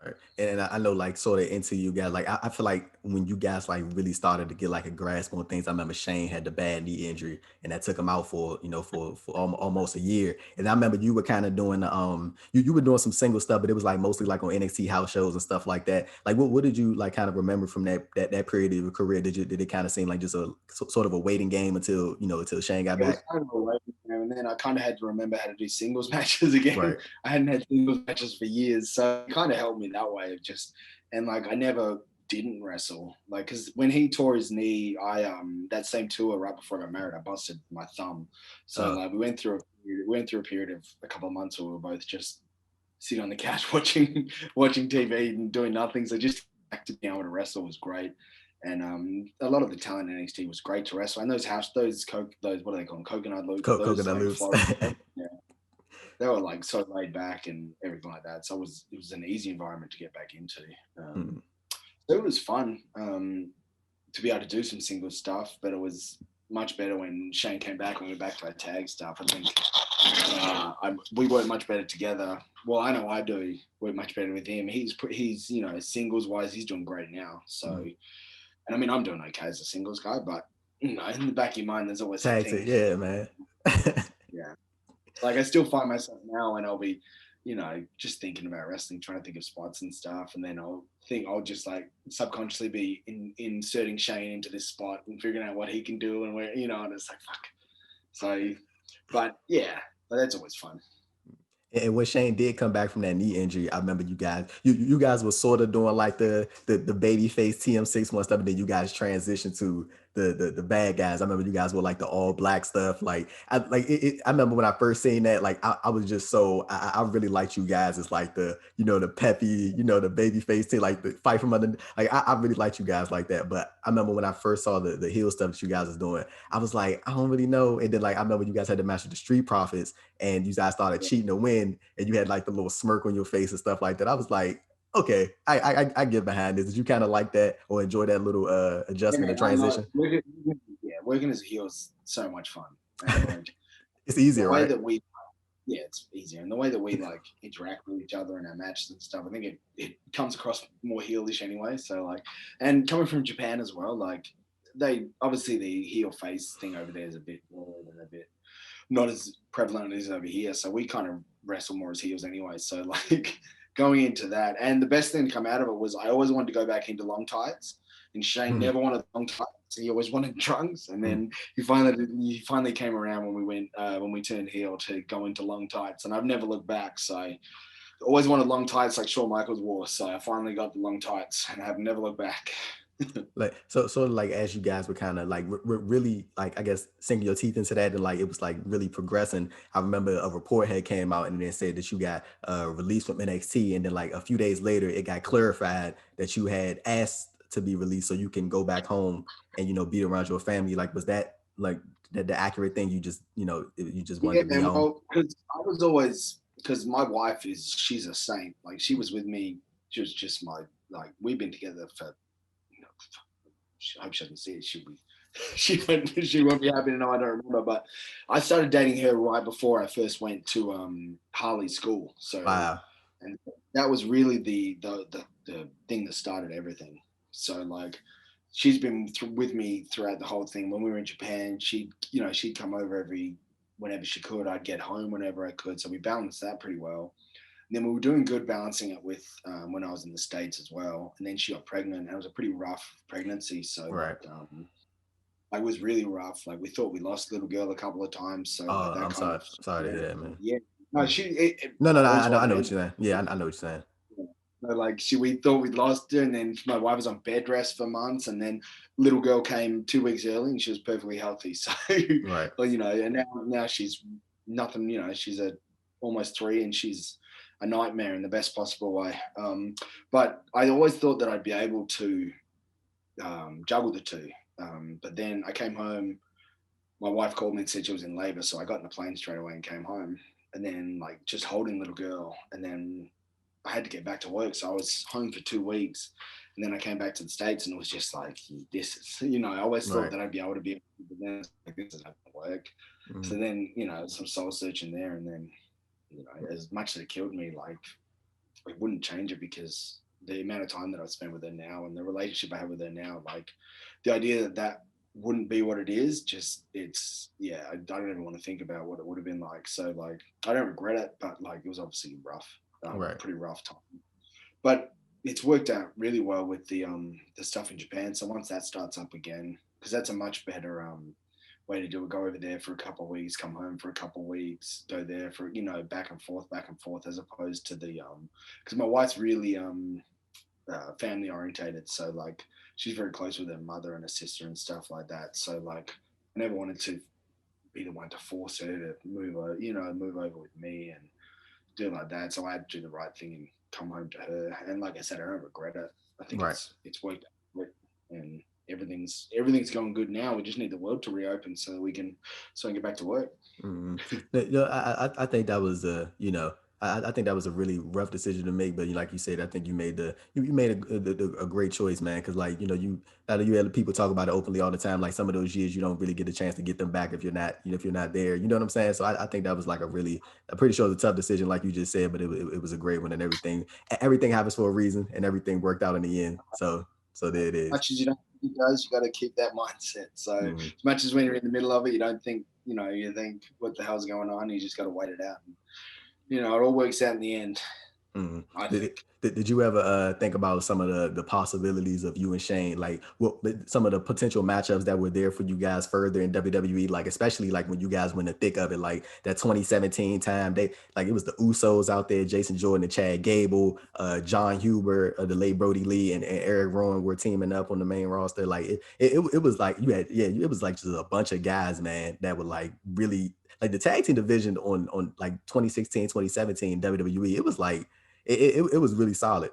Right. And I know like sort of into you guys, like I feel like when you guys like really started to get like a grasp on things, I remember Shane had the bad knee injury and that took him out for, for almost a year. And I remember you were kind of doing the, you were doing some single stuff, but it was like mostly like on NXT house shows and stuff like that. Like what did you like kind of remember from that period of your career? Did it kind of seem like just a sort of a waiting game until Shane got It was back? kind of a waiting game, and then I kind of had to remember how to do singles matches again. Right. I hadn't had singles matches for years, so it kind of helped me that way of just, and like I never didn't wrestle, like because when he tore his knee, I that same tour right before I got married, I busted my thumb. So like we went through a period of a couple of months where we were both just sitting on the couch watching TV and doing nothing. So just back to being able to wrestle was great. And a lot of the talent in NXT was great to wrestle. And those what do they call them? Coconut loops. Those Coconut like loops. Florida, yeah, they were like so laid back and everything like that. So it was an easy environment to get back into. Mm. So it was fun to be able to do some single stuff, but it was much better when Shane came back and we went back to our tag stuff. I think we work much better together. Well, I know I do work much better with him. He's singles wise, he's doing great now. So. And I mean, I'm doing okay as a singles guy, but in the back of your mind, there's always that Tag team, thing. yeah, man. Yeah. Like I still find myself now when I'll be, just thinking about wrestling, trying to think of spots and stuff. And then I'll just like subconsciously be inserting Shane into this spot and figuring out what he can do and where, and it's like, fuck. So, but yeah, that's always fun. And when Shane did come back from that knee injury, I remember you guys were sort of doing like the baby face TM61 stuff, and then you guys transitioned to the bad guys. I remember you guys were like the all black stuff. I remember when I first seen that, like I was just I really liked you guys as like the peppy, the baby face team, like the fight from under. Like I really liked you guys like that. But I remember when I first saw the heel stuff that you guys was doing, I was like, I don't really know. And then like I remember you guys had the match with the Street Profits, and you guys started cheating to win, and you had like the little smirk on your face and stuff like that. I was like, okay, I get behind this. Did you kind of like that or enjoy that little adjustment Yeah, and transition? working as a heel is so much fun. And like It's the easier, way right? that we, yeah, it's easier. And the way that we like interact with each other in our matches and stuff, I think it comes across more heelish anyway. So like, and coming from Japan as well, like they obviously the heel face thing over there is a bit more than a bit not as prevalent as over here. So we kind of wrestle more as heels anyway. So like going into that, and the best thing to come out of it was I always wanted to go back into long tights, and Shane Mhm. never wanted long tights. He always wanted trunks, and Mhm. then he finally came around when we turned heel to go into long tights, and I've never looked back. So I always wanted long tights like Shawn Michaels wore. So I finally got the long tights, and I have never looked back. Like so like as you guys were kind of like really like I guess sinking your teeth into that, and like it was like really progressing. I remember a report had came out and then said that you got released from NXT, and then like a few days later it got clarified that you had asked to be released so you can go back home and be around your family. Like was that like the accurate thing? You just wanted Yeah, to be man. home. Well, because I was always because my wife she's a saint. Like she was with me. She was just my like we've been together for. You know, I hope she doesn't see it. She won't be happy to know I don't remember. But I started dating her right before I first went to Harley school. So Wow. and that was really the thing that started everything. So like she's been with me throughout the whole thing. When we were in Japan, she'd come over every whenever she could. I'd get home whenever I could. So we balanced that pretty well. And then we were doing good balancing it with when I was in the States as well. And then she got pregnant, and it was a pretty rough pregnancy. So Right. it was really rough. Like we thought we lost little girl a couple of times. So like Oh, that I'm kind sorry. of Sorry to hear that, man. yeah. No, Mm. No, no, no, no. it I is know. what I it know what is. you're saying. Yeah, I know what you're saying. So like we thought we'd lost her, and then my wife was on bed rest for months, and then little girl came 2 weeks early, and she was perfectly healthy. So, Right. well, and now she's nothing. She's almost 3, and she's a nightmare in the best possible way. But I always thought that I'd be able to juggle the two. But then I came home. My wife called me and said she was in labor, so I got in the plane straight away and came home. And then like just holding little girl, and then I had to get back to work, so I was home for 2 weeks, and then I came back to the States, and it was just like this is, I always thought Right. that I'd be able to be, but then like this is not gonna work. Mm. So then some soul searching there, and then as much as it killed me, like I wouldn't change it because the amount of time that I spend with her now and the relationship I have with her now, like the idea that wouldn't be what it is, just it's yeah, I don't even want to think about what it would have been like. So like I don't regret it, but like it was obviously rough, Right. pretty rough time. But it's worked out really well with the stuff in Japan. So once that starts up again, because that's a much better way to do it. Go over there for a couple of weeks, come home for a couple of weeks, go there for back and forth, as opposed to the because my wife's really family orientated, so like she's very close with her mother and her sister and stuff like that. So like I never wanted to be the one to force her to move over with me and do it like that. So I had to do the right thing and come home to her. And like I said, I don't regret it. I think Right. it's worked out, and everything's going good now. We just need the world to reopen so we can get back to work. Mhm. I think that was I think that was a really rough decision to make, but like you said, I think you made a great choice, man. Because like I know you had people talk about it openly all the time. Like some of those years, you don't really get a chance to get them back if you're not if you're not there. You know what I'm saying? So I think that was like I'm pretty sure it was a tough decision, like you just said, but it was a great one, and everything happens for a reason, and everything worked out in the end. So there it is. Much as you don't think it does, you got to keep that mindset. So Mhm. as much as when you're in the middle of it, you don't think, you think what the hell's going on. You just got to wait it out. And, it all works out in the end. Mm. I Did, think. did you ever think about some of the possibilities of you and Shane, like what some of the potential matchups that were there for you guys further in WWE, like especially like when you guys were in the thick of it, like that 2017 time, they like it was the Usos out there, Jason Jordan and Chad Gable, John Huber, the late Brody Lee, and Eric Rowan were teaming up on the main roster. Like it was like you had it was like just a bunch of guys, man, that were like really like the tag team division on like 2016, 2017 WWE. It was like it was really solid.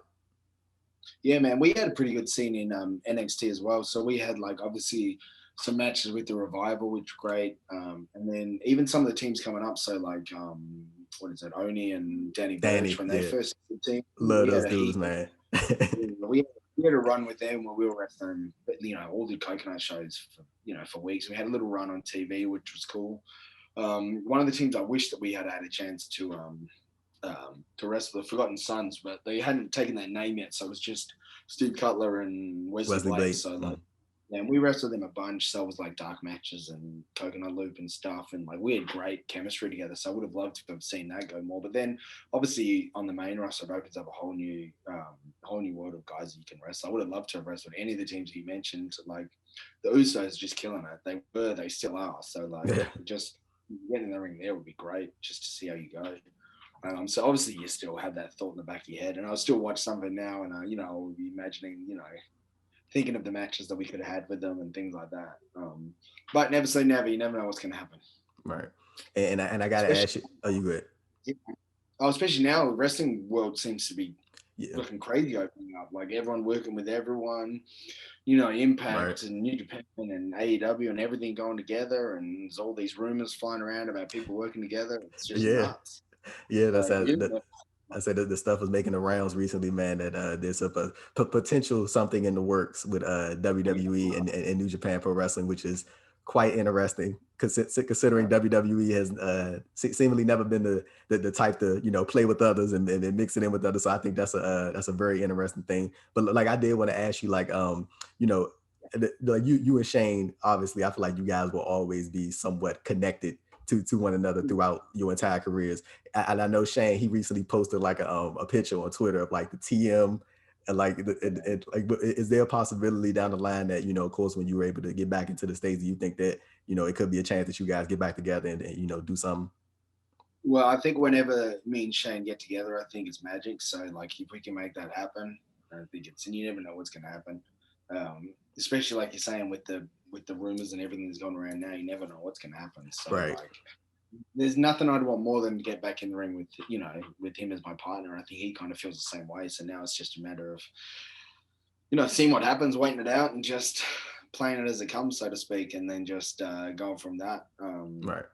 Yeah, man, we had a pretty good scene in NXT as well. So we had like obviously some matches with the Revival, which were great, and then even some of the teams coming up. So like what is it, Oni and Danny Burch Danny, when they yeah, first team, love we had those a dudes, heat. man. We had a run with them where we were wrestling, all the coconut shows for for weeks. We had a little run on TV, which was cool. One of the teams I wish that we had had a chance to wrestle the Forgotten Sons, but they hadn't taken that name yet, so it was just Steve Cutler and Wesley Wesley Blake. Blake. So like, Mm. yeah, and we wrestled them a bunch. So it was like dark matches and coconut loop and stuff, and like we had great chemistry together. So I would have loved to have seen that go more. But then obviously on the main roster, it opens up a whole new world of guys that you can wrestle. I would have loved to have wrestled any of the teams you mentioned. Like the Usos, just killing it. They still are. So like, Yeah, just getting in the ring there would be great, just to see how you go. So obviously you still had that thought in the back of your head, and I'll still watch some of it now, and I'll be imagining, thinking of the matches that we could have had with them and things like that. But never say never. You never know what's going to happen. right. And I gotta Especially, ask you. Oh, you good? especially now, the wrestling world seems to be Yeah, looking crazy opening up. Like everyone working with everyone. right. Impact and New Japan and AEW and everything going together, and there's all these rumors flying around about people working together. It's just Yeah, nuts. yeah. So, I said that the stuff was making the rounds recently, man. That there's a potential something in the works with WWE and New Japan Pro Wrestling, which is quite interesting. Considering WWE has seemingly never been the type to play with others and mix it in with others. So I think that's a very interesting thing. But like I did want to ask you, like you know, like you and Shane, obviously, I feel like you guys will always be somewhat connected to one another throughout your entire careers. And I know Shane, he recently posted like a picture on Twitter of like the TM and like like is there a possibility down the line that of course when you were able to get back into the States, do you think that it could be a chance that you guys get back together and do something? Well, I think whenever me and Shane get together, I think it's magic. So, like, if we can make that happen, I think and you never know what's going to happen. Especially like you're saying with the rumors and everything that's going around now, you never know what's going to happen. So, Right. like, there's nothing I'd want more than to get back in the ring with with him as my partner. I think he kind of feels the same way. So now it's just a matter of seeing what happens, waiting it out, and just playing it as it comes, so to speak, and then just going from that. Right.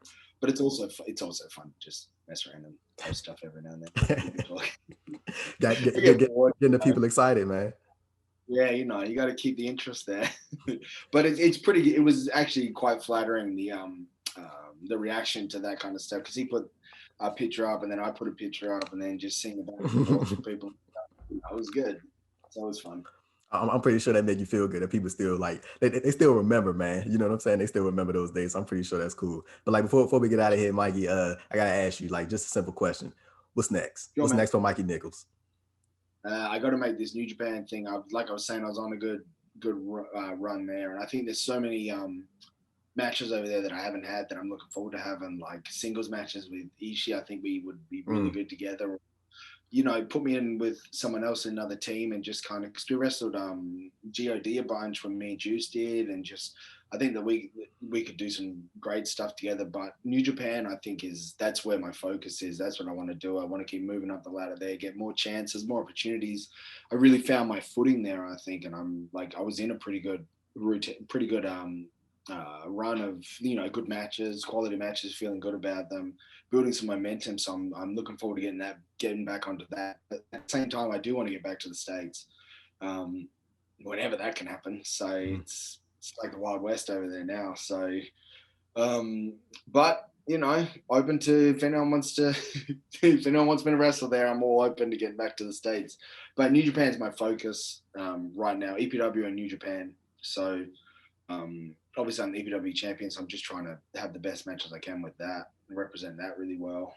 But it's also fun to just mess around and post stuff every now and then. Keep it talking. Got I get bored. getting the people excited, man. Yeah, you got to keep the interest there. But it's pretty. It was actually quite flattering the reaction to that kind of stuff because he put a picture up and then I put a picture up and then just seeing the back and forth from people. It was good. So it was fun. I'm pretty sure that made you feel good that people still like they still remember, man. You know what I'm saying? They still remember those days. So I'm pretty sure that's cool. But like before we get out of here, Mikey, I gotta ask you like just a simple question. What's next? Sure, What's man. next for Mikey Nicholls? I got to make this New Japan thing. Like I was saying, I was on a good run there, and I think there's so many matches over there that I haven't had that I'm looking forward to having. Like singles matches with Ishii, I think we would be really Mm, good together. Put me in with someone else in another team and just kind of because we wrestled God a bunch when me and Juice did, and just I think that we could do some great stuff together. But New Japan, I think that's where my focus is. That's what I want to do. I want to keep moving up the ladder there, get more chances, more opportunities. I really found my footing there, I think, and I'm like I was in a pretty good routine, pretty good run of good matches, quality matches, feeling good about them, building some momentum. So I'm looking forward to getting back onto that. But at the same time, I do want to get back to the States, um, whenever that can happen. So mm. it's like the Wild West over there now. So, but open to if anyone wants to, if anyone wants me to wrestle there, I'm all open to getting back to the States. But New Japan's my focus right now. EPW and New Japan. So obviously I'm the EPW champion, so I'm just trying to have the best matches I can with that and represent that really well.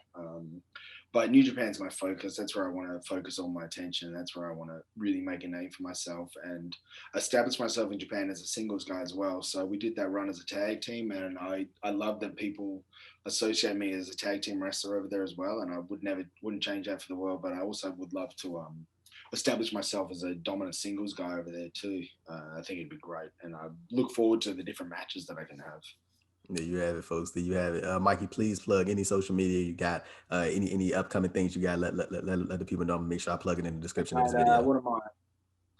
But New Japan's my focus. That's where I want to focus all my attention. That's where I want to really make a name for myself and establish myself in Japan as a singles guy as well. So we did that run as a tag team, and I love that people associate me as a tag team wrestler over there as well. And I wouldn't change that for the world. But I also would love to establish myself as a dominant singles guy over there too. I think it'd be great, and I look forward to the different matches that I can have. There you have it, folks. There you have it. Mikey, please plug any social media you got, any upcoming things you got. Let the people know. Make sure I plug it in the description of this video. What am I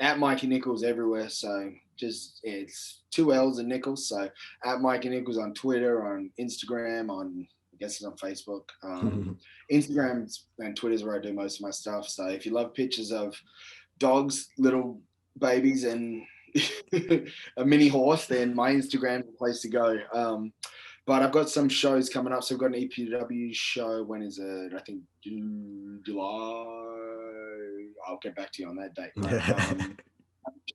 at? Mikey Nicholls everywhere. So just it's 2 L's and Nichols. So at Mikey Nicholls on Twitter, on Instagram, on I guess it's on Facebook. Instagram and Twitter is where I do most of my stuff. So if you love pictures of dogs, little babies, and a mini horse, then my Instagram's the place to go. But I've got some shows coming up. So I've got an EPW show. When is it? I think July. I'll get back to you on that date. But,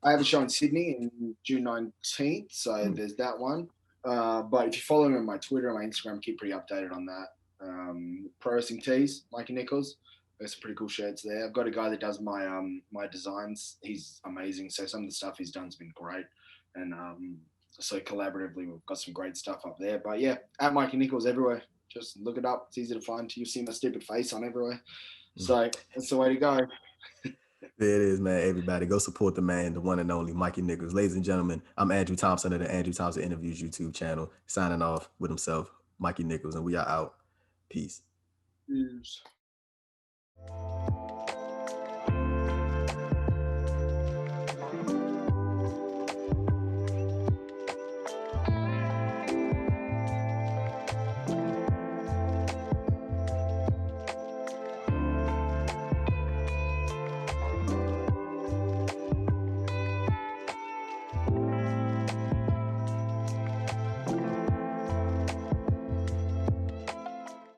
I have a show in Sydney in June 19th. So there's that one. But if you follow me on my Twitter and my Instagram, I keep pretty updated on that. Pro Wrestling Tees, Mikey Nicholls. There's some pretty cool shirts there. I've got a guy that does my my designs. He's amazing. So some of the stuff he's done has been great. And so collaboratively, we've got some great stuff up there. But yeah, at Mikey Nicholls everywhere. Just look it up. It's easy to find. You'll see my stupid face on everywhere. So that's the way to go. There it is, man. Everybody go support the man, the one and only Mikey Nicholls. Ladies and gentlemen, I'm Andrew Thompson of the Andrew Thompson Interviews YouTube channel, signing off with himself, Mikey Nicholls, and we are out. Peace. Peace.